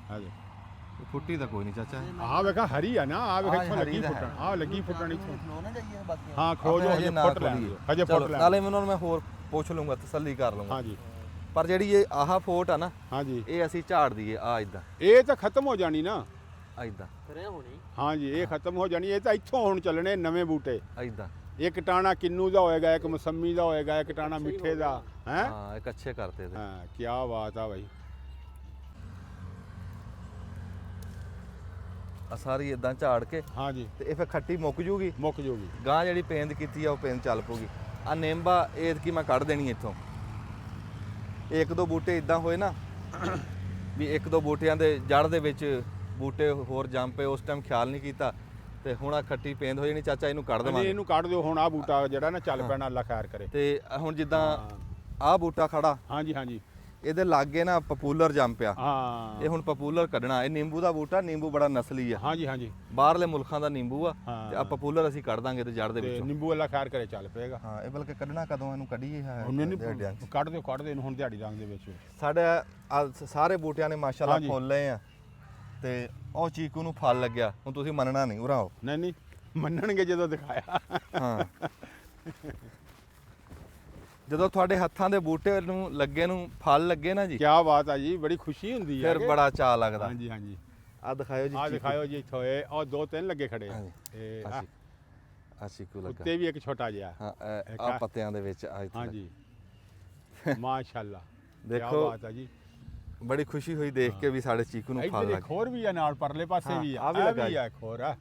ਆ ਦੇਖੋ ਫੁੱਟੀ ਤਾਂ ਕੋਈ ਨਹੀਂ ਚਾਚਾ ਆਹ ਵੇਖਾ ਹਰੀ ਆ ਨਾ ਆਹ ਵੇਖ ਆਹ ਇੱਥੋਂ ਹਰੀ ਲੱਗੀ ਤਾਂ ਹੈ। ਫੁੱਟਣ ਆਹ ਲੱਗੀ ਫੁੱਟਣ ਇੱਥੋਂ ਖਲੋ ਨਾ ਜਾਈਏ ਬਾਕੀ ਹਾਂ ਖਲੋ ਜੋ ਹਜੇ ਨਾ ਫੁੱਟ ਲੈਣ ਖੋਲੀਏ। ਦਿਓ, ਹਜੇ ਚਲੋ, ਫੁੱਟ ਲੈਣ ਨਾਲੇ ਮੈਂ ਉਹਨਾਂ ਨੂੰ ਮੈਂ ਹੋਰ ਪੁੱਛ ਲੂੰਗਾ ਤਸੱਲੀ ਕਰ ਲੂੰਗਾ ਹਾਂਜੀ ਪਰ ਜਿਹੜੀ ਇਹ ਆਹ ਫੋਟ ਆ ਨਾ ਹਾਂਜੀ ਇਹ ਅਸੀਂ ਝਾੜ ਦਈਏ ਆ ਇਦਾਂ ਇਹ ਤਾਂ ਖਤਮ ਹੋ ਜਾਣੀ ਨਾ ਆ ਇਦਾਂ ਹਾਂਜੀ ਇਹ ਖਤਮ ਹੋ ਜਾਣੀ ਇਹ ਤਾਂ ਇੱਥੋਂ ਹੁਣ ਚੱਲਣੇ ਨਵੇਂ ਬੂਟੇ ਇਦਾਂ ਇੱਕ ਟਾਣਾ ਕਿੰਨੂ ਦਾ ਹੋਏਗਾ ਇੱਕ ਮਸੰਮੀ ਦਾ ਹੋਏਗਾ ਇੱਕ ਟਾਣਾ ਮਿੱਠੇ ਦਾ ਹੈ ਹਾਂ ਇੱਕ ਅੱਛੇ ਕਰਤੇ ਤੇ ਹਾਂ ਕੀ ਬਾਤ ਆ ਭਾਈ ਆ ਸਾਰੀ ਇਦਾਂ ਝਾੜ ਕੇ ਹਾਂਜੀ ਤੇ ਇਹ ਫਿਰ ਖੱਟੀ ਮੁੱਕ ਜੂਗੀ, ਮੁੱਕ ਜੂਗੀ। ਗਾਂ ਜਿਹੜੀ ਪੇਂਦ ਕੀਤੀ ਆ ਉਹ ਪੇਂਦ ਚੱਲ ਪੂਗੀ। ਆ ਨਿੰਬਾ ਕੀ ਮੈਂ ਕੱਢ ਦੇਣੀ ਇੱਥੋਂ। ਇੱਕ ਦੋ ਬੂਟੇ ਇਦਾਂ ਹੋਏ ਨਾ ਵੀ ਇੱਕ ਦੋ ਬੂਟਿਆਂ ਦੇ ਜੜ ਦੇ ਵਿੱਚ ਬੂਟੇ ਹੋਰ ਜੰਮ ਪਏ, ਉਸ ਟਾਈਮ ਖਿਆਲ ਨਹੀਂ ਕੀਤਾ ਤੇ ਹੁਣ ਆ ਖੱਟੀ ਪੇਂਦ ਹੋ ਜਾਣੀ। ਚਾਚਾ ਇਹਨੂੰ ਕੱਢ ਹਾਂਜੀ ਦੇਵਾਂਗੇ ਇਹਨੂੰ ਕੱਢ ਦਿਓ ਹੁਣ। ਆ ਬੂਟਾ ਜਿਹੜਾ ਨਾ ਚੱਲ ਪੈਣਾ, ਅੱਲਾ ਖੈਰ ਕਰੇ। ਤੇ ਹੁਣ ਜਿੱਦਾਂ ਆਹ ਬੂਟਾ ਖੜਾ, ਹਾਂਜੀ ਹਾਂਜੀ ਇਹਦੇ ਲਾਗੇ ਨਾ ਪਪੂਲਰ ਜੰਮ ਪਿਆ। ਹਾਂ ਇਹ ਹੁਣ ਪਪੂਲਰ ਕੱਢਣਾ। ਇਹ ਨਿੰਬੂ ਦਾ ਬੂਟਾ, ਨਿੰਬੂ ਬੜਾ ਨਸਲੀ ਆ, ਹਾਂਜੀ ਹਾਂਜੀ ਬਾਹਰਲੇ ਮੁਲਕਾਂ ਦਾ ਨਿੰਬੂ ਆ ਹਾਂ। ਤੇ ਆ ਪਪੂਲਰ ਅਸੀਂ ਕੱਢ ਦਾਂਗੇ ਤੇ ਜੜ ਦੇ ਤੇ ਵਿੱਚੋਂ। ਨਿੰਬੂ ਅੱਲਾ ਖੈਰ ਕਰੇ ਚੱਲ ਪਏਗਾ। ਹਾਂ ਇਹ ਬਲਕਿ ਕੱਢਣਾ ਕਦੋਂ, ਇਹਨੂੰ ਕੱਢੀਏ ਹੁਣ ਇਹਨੂੰ ਕੱਢ ਦਿਓ ਇਹਨੂੰ ਹੁਣ ਦਿਹਾੜੀ ਰੰਗ ਦੇ ਵਿੱਚ। ਸਾਡੇ ਸਾਰੇ ਬੂਟਿਆਂ ਨੇ ਮਾਸ਼ਾਅੱਲਾ ਹਾਂਜੀ। ਫੁੱਲ ਲਏ ਆ ਤੇ ਉਹ ਚੀਕੂ ਨੂੰ ਫਲ ਲੱਗਿਆ। ਹੁਣ ਤੁਸੀਂ ਮੰਨਣਾ ਨਹੀਂ, ਉਰਾ ਆਓ। ਨਹੀਂ ਨਹੀਂ ਮੰਨਣਗੇ ਜਦੋਂ ਦਿਖਾਇਆ। ਹਾਂ ਜਦੋਂ ਤੁਹਾਡੇ ਹੱਥਾਂ ਦੇ ਬੂਟੇ ਨੂੰ ਲੱਗੇ ਨੂੰ ਫਲ ਲੱਗੇ ਨਾ ਜੀ, ਕੀ ਬਾਤ ਆ ਜੀ, ਬੜੀ ਖੁਸ਼ੀ ਹੁੰਦੀ ਹੈ। ਫਿਰ ਬੜਾ ਚਾਅ ਲੱਗਦਾ। ਹਾਂਜੀ ਹਾਂਜੀ ਆ ਦਿਖਾਇਓ ਜੀ ਆ ਚੀਕੂ। ਦਿਖਾਇਓ ਜੀ ਇੱਥੋਂ ਇਹ ਔਰ ਦੋ ਤਿੰਨ ਲੱਗੇ ਖੜੇ ਆ। ਹਾਂਜੀ। ਇਹ ਆ ਚੀਕੂ ਲੱਗਾ। ਉੱਤੇ ਵੀ ਇੱਕ ਛੋਟਾ ਜਿਹਾ। ਹਾਂ ਆ ਪੱਤਿਆਂ ਦੇ ਵਿੱਚ ਆ ਇੱਥੇ ਹਾਂਜੀ ਮਾਸ਼ਾਅੱਲਾ ਦੇਖੋ, ਕੀ ਬਾਤ ਆ ਜੀ। ਬੜੀ ਖੁਸ਼ੀ ਹੋਈ ਦੇਖ ਕੇ ਵੀ ਸਾਡੇ ਚੀਕੂ ਨੂੰ ਫਲ ਇੱਧਰ ਲੱਗ ਇੱਕ ਹੋਰ ਵੀ ਆ ਨਾਲ, ਪਰਲੇ ਪਾਸੇ ਹਾਂ, ਵੀ ਆ। ਆਹ ਵੀ ਇਹ ਲੱਗਾ ਵੀ ਆ ਇੱਕ ਹੋਰ ਆ।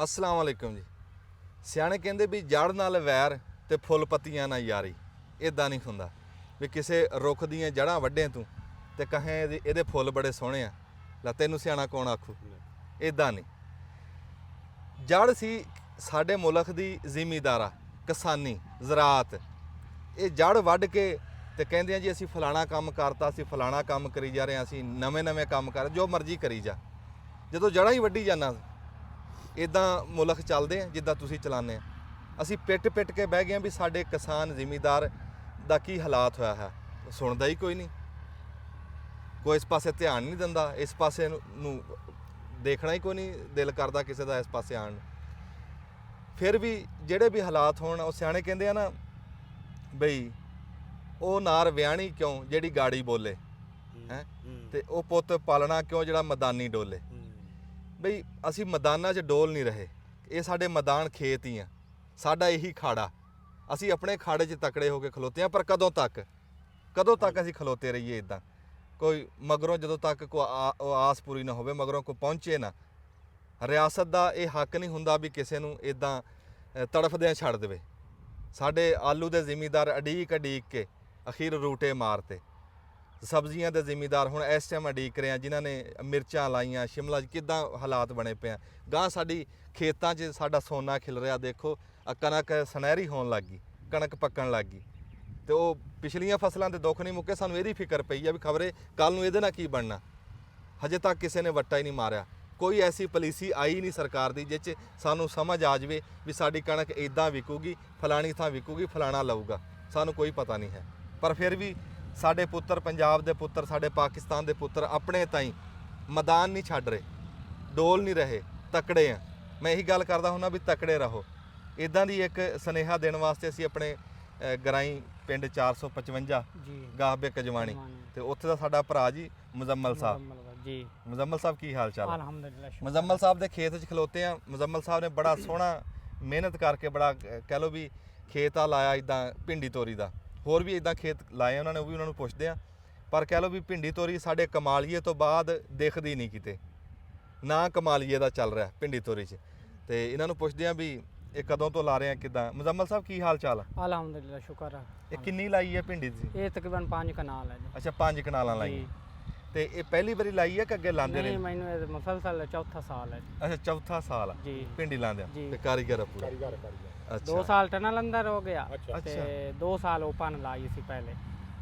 ਅਸਲਾਮ ਵਾਲੇਕੁਮ ਜੀ। ਸਿਆਣੇ ਕਹਿੰਦੇ ਵੀ ਜੜ ਨਾਲ ਵੈਰ ਤੇ ਫੁੱਲ ਪੱਤੀਆਂ ਨਾਲ ਯਾਰੀ। ਇਦਾਂ ਨਹੀਂ ਹੁੰਦਾ ਵੀ ਕਿਸੇ ਰੁੱਖ ਦੀਆਂ ਜੜਾਂ ਵੱਢੇ ਤੂੰ ਤੇ ਕਹੇ ਇਹਦੇ ਫੁੱਲ ਬੜੇ ਸੋਹਣੇ ਆ, ਲੈ ਤੈਨੂੰ ਸਿਆਣਾ ਕੌਣ ਆਖੂ। ਇਦਾਂ ਨਹੀਂ। ਜੜ ਸੀ ਸਾਡੇ ਮੁਲਕ ਦੀ ਜ਼ਿਮੀਦਾਰਾ, ਕਿਸਾਨੀ, ਜ਼ਰਾਤ। ਇਹ ਜੜ ਵੱਢ ਕੇ ਤੇ ਕਹਿੰਦੇ ਆ ਜੀ ਅਸੀਂ ਫਲਾਣਾ ਕੰਮ ਕਰਤਾ, ਅਸੀਂ ਫਲਾਣਾ ਕੰਮ ਕਰੀ ਜਾ ਰਹੇ ਹਾਂ, ਅਸੀਂ ਨਵੇਂ ਕੰਮ ਕਰ, ਜੋ ਮਰਜ਼ੀ ਕਰੀ ਜਾ। ਜਦੋਂ ਜੜਾਂ ਹੀ ਵੱਢੀ ਜਾਣਾ, ਇਦਾਂ ਮੁਲਕ ਚੱਲਦੇ ਆ ਜਿੱਦਾਂ ਤੁਸੀਂ ਚਲਾਉਂਦੇ ਆ। ਅਸੀਂ ਪਿੱਟ ਕੇ ਬਹਿ ਗਏ ਆ ਵੀ ਸਾਡੇ ਕਿਸਾਨ ਜ਼ਿਮੀਦਾਰ ਦਾ ਕੀ ਹਾਲਾਤ ਹੋਇਆ ਹੈ। ਸੁਣਦਾ ਹੀ ਕੋਈ ਨਹੀਂ, ਕੋਈ ਇਸ ਪਾਸੇ ਧਿਆਨ ਨਹੀਂ ਦਿੰਦਾ, ਇਸ ਪਾਸੇ ਨੂੰ ਦੇਖਣਾ ਹੀ ਕੋਈ ਨਹੀਂ ਦਿਲ ਕਰਦਾ ਕਿਸੇ ਦਾ ਇਸ ਪਾਸੇ ਆਉਣ ਨੂੰ। ਫਿਰ ਵੀ ਜਿਹੜੇ ਵੀ ਹਾਲਾਤ ਹੋਣ, ਉਹ ਸਿਆਣੇ ਕਹਿੰਦੇ ਆ ਨਾ ਬਈ ਉਹ ਨਾਰ ਵਿਆਹਣੀ ਕਿਉਂ ਜਿਹੜੀ ਗਾੜੀ ਬੋਲੇ ਹੈ, ਤੇ ਉਹ ਪੁੱਤ ਪਾਲਣਾ ਕਿਉਂ ਜਿਹੜਾ ਮੈਦਾਨੀ ਡੋਲੇ। ਬਈ ਅਸੀਂ ਮੈਦਾਨਾਂ 'ਚ ਡੋਲ ਨਹੀਂ ਰਹੇ, ਇਹ ਸਾਡੇ ਮੈਦਾਨ ਖੇਤ ਹੀ ਆ, ਸਾਡਾ ਇਹੀ ਖਾੜਾ। ਅਸੀਂ ਆਪਣੇ ਖਾੜੇ 'ਚ ਤਕੜੇ ਹੋ ਕੇ ਖਲੋਤੇ ਆ, ਪਰ ਕਦੋਂ ਤੱਕ ਅਸੀਂ ਖਲੋਤੇ ਰਹੀਏ ਇਦਾਂ। ਕੋਈ ਮਗਰੋਂ ਜਦੋਂ ਤੱਕ ਉਹ ਆਸ ਪੂਰੀ ਨਾ ਹੋਵੇ, ਮਗਰੋਂ ਕੋਈ ਪਹੁੰਚੇ ਨਾ। ਰਿਆਸਤ ਦਾ ਇਹ ਹੱਕ ਨਹੀਂ ਹੁੰਦਾ ਵੀ ਕਿਸੇ ਨੂੰ ਇਦਾਂ ਤੜਫਦਿਆਂ ਛੱਡ ਦੇਵੇ। ਸਾਡੇ ਆਲੂ ਦੇ ਜ਼ਿਮੀਦਾਰ ਅਡੀਕ ਕੇ ਅਖੀਰ ਰੂਟੇ ਮਾਰਤੇ। ਸਬਜ਼ੀਆਂ ਦੇ ਜ਼ਿਮੀਦਾਰ ਹੁਣ ਇਸ ਟਾਈਮ ਅਡੀਕ ਰਹੇ ਆ, ਜਿਨ੍ਹਾਂ ਨੇ ਮਿਰਚਾਂ ਲਾਈਆਂ, ਸ਼ਿਮਲਾ 'ਚ ਕਿੱਦਾਂ ਹਾਲਾਤ ਬਣੇ ਪਏ ਆ। ਗਾਂ ਸਾਡੀ ਖੇਤਾਂ 'ਚ ਸਾਡਾ ਸੋਨਾ ਖਿਲ ਰਿਹਾ। ਦੇਖੋ ਕਣਕ ਸੁਨਹਿਰੀ ਹੋਣ ਲੱਗ ਗਈ, ਕਣਕ ਪੱਕਣ ਲੱਗ ਗਈ। ਤੇ ਉਹ ਪਿਛਲੀਆਂ ਫਸਲਾਂ ਦੇ ਦੁੱਖ ਨਹੀਂ ਮੁੱਕੇ, ਸਾਨੂੰ ਇਹਦੀ ਫਿਕਰ ਪਈ ਆ ਵੀ ਖਬਰੇ ਕੱਲ ਨੂੰ ਇਹਦੇ ਨਾਲ ਕੀ ਬਣਨਾ। ਹਜੇ ਤੱਕ ਕਿਸੇ ਨੇ ਵੱਟਾ ਹੀ ਨਹੀਂ ਮਾਰਿਆ। ਕੋਈ ਐਸੀ ਪਾਲਿਸੀ ਆਈ ਨਹੀਂ ਸਰਕਾਰ ਦੀ ਜਿਸ 'ਚ ਸਾਨੂੰ ਸਮਝ ਆ ਜਾਵੇ ਵੀ ਸਾਡੀ ਕਣਕ ਇਦਾਂ ਵਿਕੂਗੀ, ਫਲਾਣੀ ਥਾਂ ਵਿਕੂਗੀ, ਫਲਾਣਾ ਲਊਗਾ। ਸਾਨੂੰ ਕੋਈ ਪਤਾ ਨਹੀਂ ਹੈ। ਪਰ ਫਿਰ ਵੀ ਸਾਡੇ ਪੁੱਤਰ, ਪੰਜਾਬ ਦੇ ਪੁੱਤਰ, ਸਾਡੇ ਪਾਕਿਸਤਾਨ ਦੇ ਪੁੱਤਰ ਆਪਣੇ ਤਾਈਂ ਮੈਦਾਨ ਨਹੀਂ ਛੱਡ ਰਹੇ, ਡੋਲ ਨਹੀਂ ਰਹੇ, ਤਕੜੇ ਆ। ਮੈਂ ਇਹੀ ਗੱਲ ਕਰਦਾ ਹੁੰਦਾ ਵੀ ਤਕੜੇ ਰਹੋ। ਇਦਾਂ ਦੀ ਇੱਕ ਸੁਨੇਹਾ ਦੇਣ ਵਾਸਤੇ ਅਸੀਂ ਆਪਣੇ ਗਰਾਈ ਪਿੰਡ 455 ਜੀ ਗਾਹਬੇ ਕਜਵਾਣੀ ਤੇ ਉੱਥੇ ਦਾ ਸਾਡਾ ਭਰਾ ਜੀ ਮੁਜ਼ੰਮਲ ਸਾਹਿਬ। ਜੀ ਮੁਜ਼ੰਮਲ ਸਾਹਿਬ ਕੀ ਹਾਲ ਚਾਲ? ਅਲਹਮਦੁਲਿਲਾ। ਮੁਜ਼ੰਮਲ ਸਾਹਿਬ ਦੇ ਖੇਤ 'ਚ ਖਲੋਤੇ ਆ। ਮੁਜ਼ੰਮਲ ਸਾਹਿਬ ਨੇ ਬੜਾ ਸੋਹਣਾ ਮਿਹਨਤ ਕਰਕੇ ਬੜਾ ਕਹਿ ਲਓ ਵੀ ਖੇਤ ਆ ਲਾਇਆ ਇਦਾਂ ਭਿੰਡੀ ਤੋਰੀ ਦਾ। ਹੋਰ ਵੀ ਇਦਾਂ ਖੇਤ ਲਾਏ ਉਹਨਾਂ ਨੇ, ਉਹ ਵੀ ਉਹਨਾਂ ਨੂੰ ਪੁੱਛਦੇ ਆ। ਪਰ ਕਹਿ ਲਓ ਵੀ ਭਿੰਡੀ ਤੋਰੀ ਸਾਡੇ ਕਮਾਲੀਏ ਤੋਂ ਬਾਅਦ ਦਿਖਦੀ ਨਹੀਂ ਕਿਤੇ, ਨਾ ਕਮਾਲੀਏ ਦਾ ਚੱਲ ਰਿਹਾ ਭਿੰਡੀ ਤੋਰੀ 'ਚ। ਤੇ ਇਹਨਾਂ ਨੂੰ ਪੁੱਛਦੇ ਆ ਵੀ ਇਹ ਕਦੋਂ ਤੋਂ ਲਾ ਰਹੇ ਆ, ਕਿਦਾਂ? ਮੁਜ਼ੰਮਲ ਸਾਹਿਬ ਕੀ ਹਾਲ ਚਾਲ ਆ? ਅਲਹਮਦੁਲਿਲਾ, ਸ਼ੁਕਰ ਹੈ। ਇਹ ਕਿੰਨੀ ਲਾਈ ਹੈ ਭਿੰਡੀ ਦੀ? ਇਹ ਤਕਰੀਬਨ 5 ਕਨਾਲ ਹੈ ਜੀ। ਅੱਛਾ 5 ਕਨਾਲਾਂ ਲਾਈ। ਤੇ ਇਹ ਪਹਿਲੀ ਵਾਰੀ ਲਾਈ ਹੈ ਕਿ ਅੱਗੇ ਲਾਉਂਦੇ ਨਹੀਂ, ਨੇ? ਮੈਨੂੰ ਇਹ ਮੁਸਲਸਲ ਚੌਥਾ ਸਾਲ ਹੈ ਜੀ। ਅੱਛਾ ਚੌਥਾ ਸਾਲ ਆ ਜੀ ਭਿੰਡੀ ਲਾਉਂਦੇ ਜੀ। ਤੇ ਕਾਰੀਗਰ ਆ ਪੂਰਾ। ਅੱਛਾ 2 ਸਾਲ ਟਨਲ ਅੰਦਰ ਹੋ ਗਿਆ ਅੱਛਾ। ਤੇ 2 ਸਾਲ ਓਪਨ ਲਾਈ ਸੀ ਪਹਿਲੇ।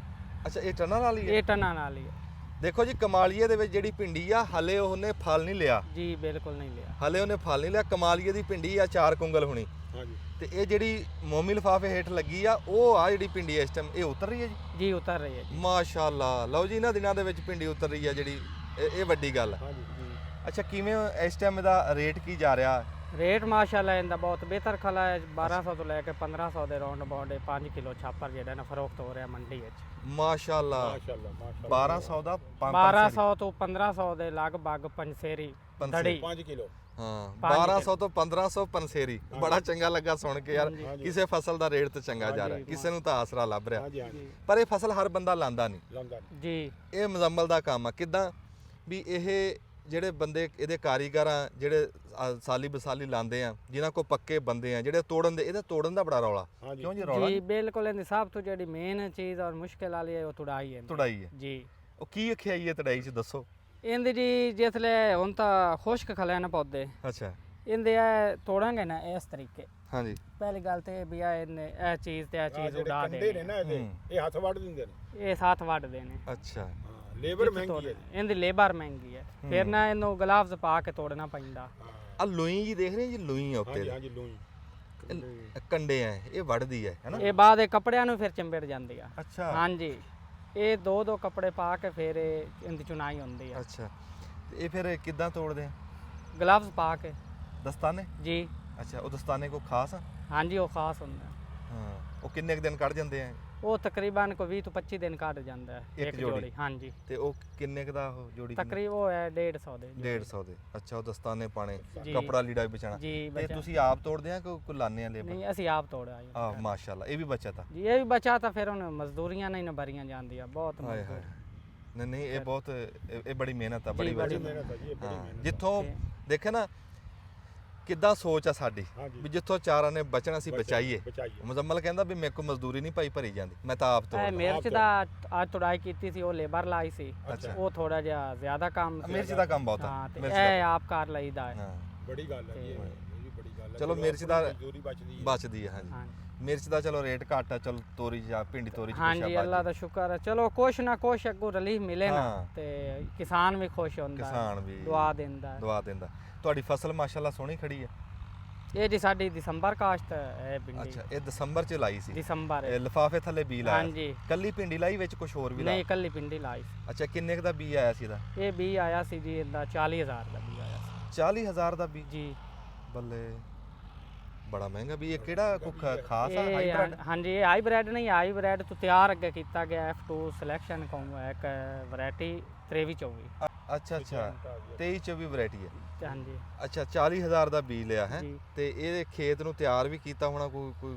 ਅੱਛਾ ਇਹ ਟਨਾਂ ਵਾਲੀ ਹੈ? ਇਹ ਟਨਾਂ ਨਾਲ ਹੀ ਹੈ ਦੇਖੋ ਜੀ, ਕਮਾਲੀਏ ਦੇ ਵਿੱਚ ਜਿਹੜੀ ਭਿੰਡੀ ਆ ਹਲੇ ਉਹਨੇ ਫਲ ਨਹੀਂ ਲਿਆ, ਜੀ, ਬਿਲਕੁਲ ਨਹੀਂ ਲਿਆ। ਹਲੇ ਉਹਨੇ ਫਲ ਨਹੀਂ ਲਿਆ। ਕਮਾਲੀਏ ਦੀ ਭਿੰਡੀ ਆ 4 ਕੁੰਗਲ ਹੋਣੀ। ਹਾਂਜੀ ਤੇ ਇਹ ਜਿਹੜੀ ਮੋਮੀ ਲਿਫਾਫੇ ਹੇਠ ਲੱਗੀ ਆ, ਉਹ ਆ ਜਿਹੜੀ ਭਿੰਡੀ ਇਸ ਟਾਈਮ ਇਹ ਉਤਰ ਰਹੀ ਹੈ ਜੀ। ਜੀ ਉਤਰ ਰਹੀ ਹੈ ਜੀ। ਮਾਸ਼ਾਅੱਲਾ, ਲਓ ਜੀ ਇਹਨਾਂ ਦਿਨਾਂ ਦੇ ਵਿੱਚ ਭਿੰਡੀ ਉਤਰ ਰਹੀ ਆ ਜਿਹੜੀ, ਇਹ ਵੱਡੀ ਗੱਲ ਆ। ਹਾਂਜੀ ਜੀ ਅੱਛਾ ਕਿਵੇਂ ਇਸ ਟਾਈਮ ਇਹਦਾ ਰੇਟ ਕੀ ਜਾ ਰਿਹਾ? ਰੇਟ ਮਾਸ਼ਾਅੱਲਾ ਇਹਦਾ ਬਹੁਤ ਬਿਹਤਰ ਖਲਾ ਹੈ। 1200 ਤੋਂ ਲੈ ਕੇ 1500 ਦੇ ਰੌਂਡ ਅਬਾਊਟ 5 ਕਿਲੋ ਛਾਪਰ ਜਿਹੜਾ ਨਾ ਫਰੋਖਤ ਹੋ ਰਿਹਾ ਮੰਡੀ ਵਿੱਚ। ਮਾਸ਼ਾਅੱਲਾ ਮਾਸ਼ਾਅੱਲਾ ਮਾਸ਼ਾਅੱਲਾ 1200 ਦਾ 1200 ਤੋਂ 1500 ਦੇ ਲਗਭਗ ਪੰਸੇਰੀ ਪੰਸੇਰੀ। ਦੜੀ। 5 ਕਿਲੋ ਹਾਂ 5 1200 ਤੋਂ 1500 ਪੰਸੇਰੀ। ਬੜਾ ਚੰਗਾ ਲੱਗਾ ਸੁਣ ਕੇ ਯਾਰ, ਕਿਸੇ ਫਸਲ ਦਾ ਰੇਟ ਤੇ ਚੰਗਾ ਜਾ ਰਿਹਾ, ਕਿਸੇ ਨੂੰ ਤਾਂ ਆਸਰਾ ਲੱਭ ਰਿਹਾ। ਹਾਂਜੀ ਹਾਂਜੀ ਪਰ ਇਹ ਫਸਲ ਹਰ ਬੰਦਾ ਲਾਂਦਾ ਨਹੀਂ, ਲੰਗਾ ਜੀ ਇਹ ਮੁਜ਼ੰਮਲ ਦਾ ਕੰਮ ਆ। ਕਿਦਾਂ ਵੀ ਇਹ ਜਿਹੜੇ ਬੰਦੇ ਇਹਦੇ ਕਾਰੀਗਰ ਆ ਜਿਹੜੇ ਸਾਲੀ ਬਸਾਲੀ ਲਾਉਂਦੇ ਆ ਜਿਨ੍ਹਾਂ ਕੋ ਪੱਕੇ ਬੰਦੇ ਆ ਜਿਹੜੇ ਤੋੜਨ ਦੇ ਇਹਦਾ ਤੋੜਨ ਦਾ ਬੜਾ ਰੌਲਾ ਕਿਉਂ ਜੀ ਰੌਲਾ ਜੀ ਬਿਲਕੁਲ ਇਹਦੀ ਸਭ ਤੋਂ ਜਿਹੜੀ ਮੇਨ ਚੀਜ਼ ਔਰ ਮੁਸ਼ਕਿਲ ਵਾਲੀ ਹੈ ਉਹ ਤੁੜਾਈ ਹੈ ਤੁੜਾਈ ਹੈ ਜੀ ਉਹ ਕੀ ਅਖਿਆਈ ਹੈ ਤੁੜਾਈ 'ਚ ਦੱਸੋ ਇਹਦੀ ਜੀ ਜਿਸਲੇ ਹੁਣ ਤਾਂ ਖੁਸ਼ਕ ਖਲੇ ਨਾ ਪੌਦੇ ਅੱਛਾ ਇਹਦੇ ਇਹ ਤੋੜਾਂਗੇ ਨਾ ਇਸ ਤਰੀਕੇ ਹਾਂਜੀ ਪਹਿਲੀ ਗੱਲ ਤੇ ਵੀ ਇਹਨੇ ਇਹ ਚੀਜ਼ ਤੇ ਇਹ ਚੀਜ਼ ਉਡਾ ਕੰਡੇ ਨੇ ਦੇ ਨਾ ਇਹਦੇ ਇਹ ਹੱਥ ਵੱਢ ਦਿੰਦੇ ਨੇ ਇਹ ਸਾਥ ਵੱਢਦੇ ਨੇ ਅੱਛਾ ਲੇਬਰ ਮਹਿੰਗੀ ਹੈ ਇਹਦੀ ਲੇਬਰ ਮਹਿੰਗੀ ਹੈ ਫਿਰ ਨਾ ਇਹਨੂੰ ਗਲਾਵਜ਼ ਪਾ ਕੇ ਤੋੜਨਾ ਪੈਂਦਾ ਆ ਲੋਈ ਜੀ ਦੇਖ ਰਹੇ ਜੀ ਲੋਈ ਆ ਉੱਤੇ ਹਾਂਜੀ ਹਾਂਜੀ ਲੂਈ ਇਹ ਕੰਡੇ ਆ ਇਹ ਵੱਢਦੀ ਹੈ ਹੈਨਾ ਇਹ ਬਾਅਦ ਇਹ ਕੱਪੜਿਆਂ ਨੂੰ ਫਿਰ ਚਿੰਬੜ ਜਾਂਦੀ ਆ ਅੱਛਾ ਹਾਂਜੀ ਇਹ ਦੋ ਕੱਪੜੇ ਪਾ ਕੇ ਫਿਰ ਇਹਦੀ ਚੁਨਾਈ ਹੁੰਦੀ ਆ ਅੱਛਾ ਤੇ ਇਹ ਫਿਰ ਕਿੱਦਾਂ ਤੋੜਦੇ ਆ ਗਲਵਜ਼ ਪਾ ਕੇ ਦਸਤਾਨੇ ਜੀ ਅੱਛਾ ਉਹ ਦਸਤਾਨੇ ਕੋ ਖਾਸ ਆ ਹਾਂਜੀ ਉਹ ਖਾਸ ਹੁੰਦਾ ਹਾਂ ਉਹ ਕਿੰਨੇ ਕੁ ਦਿਨ ਕੱਢ ਜਾਂਦੇ ਆ ਉਹ ਤਕਰੀਬਨ ਕੋਈ 20 ਤੋਂ 25 ਦਿਨ ਕੱਢ ਜਾਂਦਾ ਹੈ ਇੱਕ ਇੱਕ ਜੋੜੀ? ਜੋੜੀ ਹਾਂਜੀ ਤੇ ਉਹ ਕਿੰਨੇ ਕੁ ਦਾ ਉਹ ਜੋੜੀ ਤਕਰੀਬ ਉਹ ਹੈ 150 ਦੇ ਜੀ। 150 ਦੇ ਅੱਛਾ ਉਹ ਦਸਤਾਨੇ ਪਾਣੇ ਜੀ। ਕਪੜਾ ਲੀੜਾ ਵੀ ਬਚਾਣਾ ਜੀ ਤੇ ਬਚਾ ਤੁਸੀਂ ਆਪ ਤੋੜਦੇ ਆ ਕਿ ਕੋਈ ਲਾਣੇ ਆ ਲੇਬਰ ਨਹੀਂ ਅਸੀਂ ਆਪ ਤੋੜਿਆ ਜੀ। ਆ ਮਾਸ਼ਾਅੱਲਾ ਇਹ ਵੀ ਬਚਤ ਆ ਜੀ ਇਹ ਵੀ ਬਚਾ ਤਾਂ ਫਿਰ ਹੁਣ ਮਜ਼ਦੂਰੀਆਂ ਨਹੀਂ ਨਾ ਭਰੀਆਂ ਜਾਂਦੀਆਂ ਬਹੁਤ ਹਾਏ ਮਜ਼ਦੂਰ ਹਾਏ ਨਹੀਂ ਨਹੀਂ ਇਹ ਬਹੁਤ ਇਹ ਬੜੀ ਮਿਹਨਤ ਆ ਬੜੀ ਬੜੀ ਬਚਤ ਮਿਹਨਤ ਹੈ ਜੀ ਇਹ ਬੜੀ ਹਾਂ ਮਿਹਨਤ ਜਿੱਥੋਂ ਦੇਖੇ ਨਾ ਕਿੱਦਾਂ ਸੋਚ ਆ ਸਾਡੀ ਹਾਂਜੀ। ਵੀ ਜਿੱਥੋਂ ਚਾਰਾਂ ਨੇ ਬਚਣਾ ਸੀ ਬਚਾਈਏ ਬਚਾਈਏ ਮੁਜ਼ੰਮਲ ਕਹਿੰਦਾ ਵੀ ਮੇਰੇ ਕੋ ਮਜ਼ਦੂਰੀ ਨਹੀਂ ਪਾਈ ਭਰੀ ਜਾਂਦੀ ਮੈਂ ਤਾਂ ਆਪ ਇਹ ਤੋੜਦਾ ਮਿਰਚ ਦਾ ਅੱਜ ਤੁੜਾਈ ਕੀਤੀ ਸੀ ਉਹ ਲੇਬਰ ਲਾਈ ਸੀ ਅੱਛਾ। ਉਹ ਥੋੜਾ ਜਿਹਾ ਜ਼ਿਆਦਾ ਕੰਮ ਸੀ ਮਿਰਚ ਦਾ ਕੰਮ ਬਹੁਤ ਹਾਂ ਆ ਤੇ ਮਿਰਚ ਇਹ ਆਪ ਕਰ ਲਈਦਾ ਹੈ ਹਾਂ ਬੜੀ ਗੱਲ ਹੈ ਜੀ ਇਹ ਵੀ ਬੜੀ ਗੱਲ ਹੈ ਚਲੋ ਮਿਰਚ ਦਾ ਮਜ਼ਦੂਰੀ ਬਚਦੀ ਹੈ ਬਚਦੀ ਹੈ ਹਾਂਜੀ ਹਾਂ ਮਿਰਚ ਦਾ ਚਲੋ ਰੇਟ ਘੱਟ ਆ ਚਲੋ ਤੋਰੀ ਜਾਂ ਭਿੰਡੀ ਤੋਰੀ ਚ ਕੁਛ ਆ ਹਾਂਜੀ ਬਚ ਅੱਲਾ ਦਾ ਸ਼ੁਕਰ ਹੈ ਚਲੋ ਕੁਛ ਨਾ ਕੁਛ ਅੱਗੋਂ ਰਿਲੀਫ ਮਿਲੇ ਨਾ ਹਾਂ। ਤੇ ਕਿਸਾਨ ਵੀ ਖੁਸ਼ ਹੁੰਦਾ ਹੈ, ਕਿਸਾਨ ਵੀ ਦੁਆ ਦਿੰਦਾ ਹੈ। ਦਵਾ ਦਿੰਦਾ ਤੁਹਾਡੀ ਫਸਲ ਮਾਸ਼ਾਅੱਲਾ ਸੋਹਣੀ ਖੜੀ ਹੈ ਇਹ ਜੀ ਸਾਡੀ ਦਸੰਬਰ ਕਾਸ਼ਤ ਹੈ ਭਿੰਡੀ ਅੱਛਾ ਇਹ ਦਸੰਬਰ ਚ ਲਾਈ ਸੀ ਦਸੰਬਰ ਇਹ ਲਿਫਾਫੇ ਥੱਲੇ ਬੀ ਲਾਇਆ ਹਾਂਜੀ ਕੱਲੀ ਭਿੰਡੀ ਲਾਈ ਵਿੱਚ ਕੁਝ ਹੋਰ ਵੀ ਨਹੀਂ ਲਾਇਆ ਇਕੱਲੀ ਭਿੰਡੀ ਲਾਈ ਸੀ। ਅੱਛਾ ਕਿੰਨੇ ਕ ਦਾ ਬੀ ਆਇਆ ਸੀ ਇਹਦਾ ਇਹ ਵੀ ਆਇਆ ਸੀ ਜੀ ਇਹਦਾ 40000 ਦਾ ਵੀ ਆਇਆ ਸੀ 40000 ਦਾ ਬੀ ਜੀ ਬੱਲੇ ਬੜਾ ਮਹਿੰਗਾ ਵੀ ਇਹ ਕਿਹੜਾ ਕੋਈ ਖਾਸ ਆ ਇਹ ਹਾਈਬ੍ਰਿਡ ਹਾਂਜੀ ਇਹ ਹਾਈਬ੍ਰਿਡ ਨਹੀਂ ਹਾਈਬ੍ਰਿਡ ਤੋਂ ਤਿਆਰ ਅੱਗੇ ਕੀਤਾ ਗਿਆ F2 ਸਿਲੈਕਸ਼ਨ ਕਹੂੰਗਾ ਇੱਕ ਵੈਰਾਈਟੀ 2324 ਅੱਛਾ ਅੱਛਾ 23 24 ਵੈਰਾਈਟੀ ਹੈ ਤੇ ਹਾਂਜੀ ਅੱਛਾ 40000 ਦਾ ਬੀ ਲਿਆ ਹੈ ਜੀ। ਤੇ ਇਹਦੇ ਖੇਤ ਨੂੰ ਤਿਆਰ ਵੀ ਕੀਤਾ ਹੋਣਾ ਕੋਈ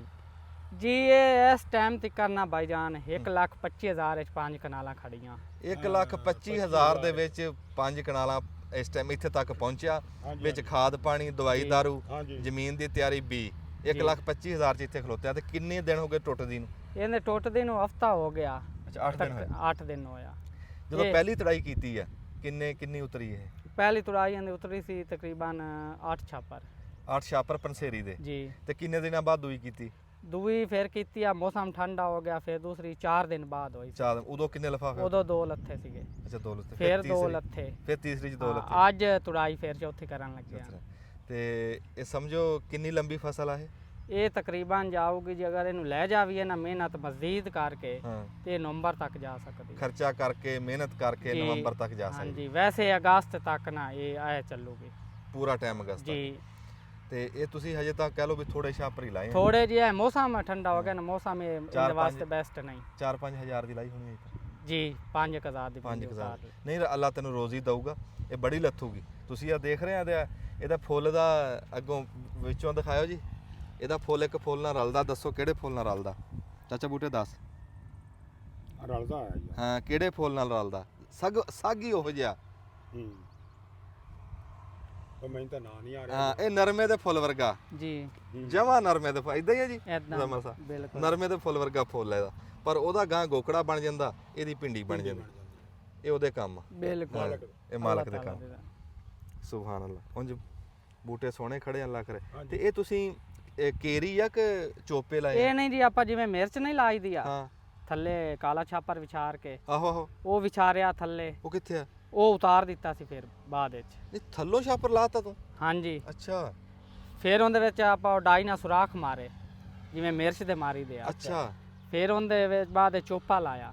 ਜੀ ਇਹ ਇਸ ਟਾਈਮ ਤੱਕ ਕਰਨਾ ਭਾਈਜਾਨ 1,25,000 ਵਿੱਚ 5 ਕਨਾਲਾਂ ਖੜੀਆਂ 1,25,000 ਦੇ ਵਿੱਚ 5 ਕਨਾਲਾਂ ਇਸ ਟਾਈਮ ਇੱਥੇ ਤੱਕ ਪਹੁੰਚਿਆ ਹਾਂਜੀ, ਵਿੱਚ ਖਾਦ ਪਾਣੀ ਦਵਾਈ ਦਾਰੂ ਹਾਂਜੀ ਜ਼ਮੀਨ ਦੀ ਤਿਆਰੀ ਬੀ 1,25,000 ਚ ਇੱਥੇ ਖਲੋਤਿਆ ਤੇ ਕਿੰਨੇ ਦਿਨ ਹੋ ਗਏ ਟੁੱਟਦੀ ਨੂੰ ਇਹਨੇ ਟੁੱਟਦੇ ਨੂੰ ਹਫਤਾ ਹੋ ਗਿਆ ਅੱਛਾ 8 ਦਿਨ ਹੋਏ 8 ਦਿਨ ਹੋਇਆ ਜਦੋਂ ਇਹ- ਪਹਿਲੀ ਤੜਾਈ ਕੀਤੀ ਹੈ ਕਿੰਨੀ ਉਤਰੀ ਇਹ ਪਹਿਲੀ ਤੁੜਾਈ ਇਹਦੀ ਉਤਰੀ ਸੀ ਤਕਰੀਬਨ 8 ਛਾਪਰ 8 ਛਾਪਰ ਪੰਸੇਰੀ ਦੇ ਜੀ ਤੇ ਕਿੰਨੇ ਦਿਨਾਂ ਬਾਅਦ ਦੂਈ ਕੀਤੀ ਦੂਈ ਫਿਰ ਕੀਤੀ ਆ ਮੌਸਮ ਠੰਡਾ ਹੋ ਗਿਆ ਫਿਰ ਦੂਸਰੀ 4 ਦਿਨ ਬਾਅਦ ਹੋਈ ਸੀ। ਚਾਰ ਉਦੋਂ ਕਿੰਨੇ ਲਫਾਫੇ ਉਦੋਂ 2 ਲੱਥੇ ਸੀਗੇ ਅੱਛਾ 2 ਲੱਤੇ ਫਿਰ 2 ਤੀਸਰੀ- ਲੱਥੇ ਫਿਰ ਤੀਸਰੀ ਚ 2 ਹਾਂ, ਲੱਤੇ ਅੱਜ ਤੁੜਾਈ ਫਿਰ ਚੌਥੀ ਕਰਨ ਲੱਗੇ ਆ ਅੱਛਾ। ਤੇ ਇਹ ਸਮਝੋ ਕਿੰਨੀ ਲੰਬੀ ਫਸਲ ਆ ਇਹ ਇਹ ਤਕਰੀਬਨ ਜਾਊਗੀ ਜੇ ਅਗਰ ਇਹਨੂੰ ਲੈ ਜਾਵੀਏ ਨਾ ਮਿਹਨਤ ਮਜ਼ੀਦ ਕਰਕੇ ਹਾਂ ਤੇ ਨਵੰਬਰ ਤੱਕ ਜਾ ਸਕਦੀ ਹੈ। ਖਰਚਾ ਕਰਕੇ ਮਿਹਨਤ ਕਰਕੇ ਜੀ, ਨਵੰਬਰ ਤੱਕ ਜਾ ਸਕਦੀ ਹਾਂਜੀ ਵੈਸੇ ਅਗਸਤ ਤੱਕ ਨਾ ਇਹ ਆਏ ਚੱਲੂਗੀ ਪੂਰਾ ਟਾਈਮ ਅਗਸਤ ਤੱਕ। ਜੀ ਤੇ ਇਹ ਤੁਸੀਂ ਹਜੇ ਤੱਕ ਕਹਿ ਲਓ ਵੀ ਥੋੜੇ ਛਾਪਰ ਹੀ ਲਾਏ ਥੋੜੇ ਜਿਹਾ ਮੌਸਮ ਠੰਡਾ ਹੋ ਗਿਆ ਨਾ ਮੌਸਮ ਇਹ ਚਾਰ, ਇਹਦੇ ਪੰਜ। ਵਾਸਤੇ ਬੈਸਟ ਨਹੀਂ 4-5 ਹਜ਼ਾਰ ਦੀ ਲਾਈ ਹੋਣੀ ਹੈ ਤਾਂ ਜੀ 5000 ਦੀ 5000 ਉਤਾਰ ਲਈ। ਨਹੀਂ ਅੱਲਾ ਤੈਨੂੰ ਰੋਜ਼ੀ ਦਊਗਾ ਇਹ ਬੜੀ ਲੱਥੂਗੀ ਤੁਸੀਂ ਆ ਦੇਖ ਰਹੇ ਆ ਇਹਦਾ ਫੁੱਲ ਦਾ ਅੱਗੋਂ ਵਿੱਚੋਂ ਦਿਖਾਇਓ ਜੀ ਇਹਦਾ ਫੁੱਲ ਇੱਕ ਫੁੱਲ ਨਾਲ ਰਲਦਾ ਦੱਸੋ ਕਿਹੜੇ ਫੁੱਲ ਨਾਲ ਰਲਦਾ ਚਾਚਾ ਬੂਟੇ ਦੱਸ ਰਲਦਾ ਆਇਆ ਜੀ ਹਾਂ ਕਿਹੜੇ ਫੁੱਲ ਨਾਲ ਰਲਦਾ ਸੱਗ ਹੀ ਉਹ ਜਿਹਾ ਹੂੰ ਉਹ ਮੈਨੂੰ ਤਾਂ ਨਾਂ ਨਹੀਂ ਆ ਰਿਹਾ ਹਾਂ ਇਹ ਨਰਮੇ ਦੇ ਫੁੱਲ ਵਰਗਾ ਜੀ ਜਮਾ ਨਰਮੇ ਦੇ ਇਦਾਂ ਹੀ ਹੈ ਜੀ ਇਦਾਂ ਜ਼ਮਾ ਸਾ ਬਿਲਕੁਲ ਨਰਮੇ ਦੇ ਫੁੱਲ ਵਰਗਾ ਫੁੱਲ ਹੈ ਇਹਦਾ ਪਰ ਉਹਦਾ ਗਾਂ ਗੋਕੜਾ ਬਣ ਜਾਂਦਾ ਇਹਦੀ ਪਿੰਡੀ ਬਣ ਜਾਂਦੀ ਇਹ ਉਹਦੇ ਕੰਮ ਆ ਬਿਲਕੁਲ ਇਹ ਮਾਲਕ ਦੇ ਅੱਲਾਹ ਕੰਮ ਤਾਲਾ ਸੁਭਾਨ ਅੱਲਾ ਉਂਝ ਬੂਟੇ ਸੋਹਣੇ ਖੜੇ ਅੱਲਾ ਕਰੇ ਹਾਂਜੀ। ਤੇ ਇਹ ਤੁਸੀਂ ਕੇਰੀ ਆ ਕਿ ਚੋਪੇ ਲਾਏ ਇਹ ਨਹੀਂ ਜੀ ਆਪਾਂ ਜਿਵੇਂ ਮਿਰਚ ਨਹੀਂ ਲਾਈ ਦੀ ਆ ਹਾਂ ਥੱਲੇ ਕਾਲਾ ਛਾਪਰ ਵਿਚਾਰ ਕੇ ਆਹੋ ਆਹੋ ਉਹ ਵਿਚਾਰਿਆ ਥੱਲੇ ਉਹ ਕਿੱਥੇ ਆ ਉਹ ਉਤਾਰ ਦਿੱਤਾ ਸੀ ਫਿਰ ਬਾਅਦ ਵਿੱਚ ਇਹ ਥੱਲੋਂ ਛਾਪਰ ਲਾਤਾ ਤੂੰ ਹਾਂਜੀ ਅੱਛਾ ਫਿਰ ਉਹਦੇ ਵਿੱਚ ਆਪਾਂ ਡਾਈ ਨਾਲ ਸੁਰਾਖ ਮਾਰੇ ਜਿਵੇਂ ਮਿਰਚ ਦੇ ਮਾਰੀ ਦੇ ਆ ਅੱਛਾ ਫਿਰ ਉਹਦੇ ਵਿੱਚ ਬਾਅਦ ਚੋਪਾ ਲਾਇਆ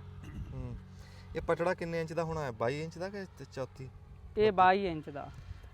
ਹੂੰ ਇਹ ਪਟੜਾ ਕਿੰਨੇ ਇੰਚ ਦਾ ਹੋਣਾ ਹੈ 22 ਇੰਚ ਦਾ ਕਿ ਚੌਥੀ ਇਹ 22 ਇੰਚ ਦਾ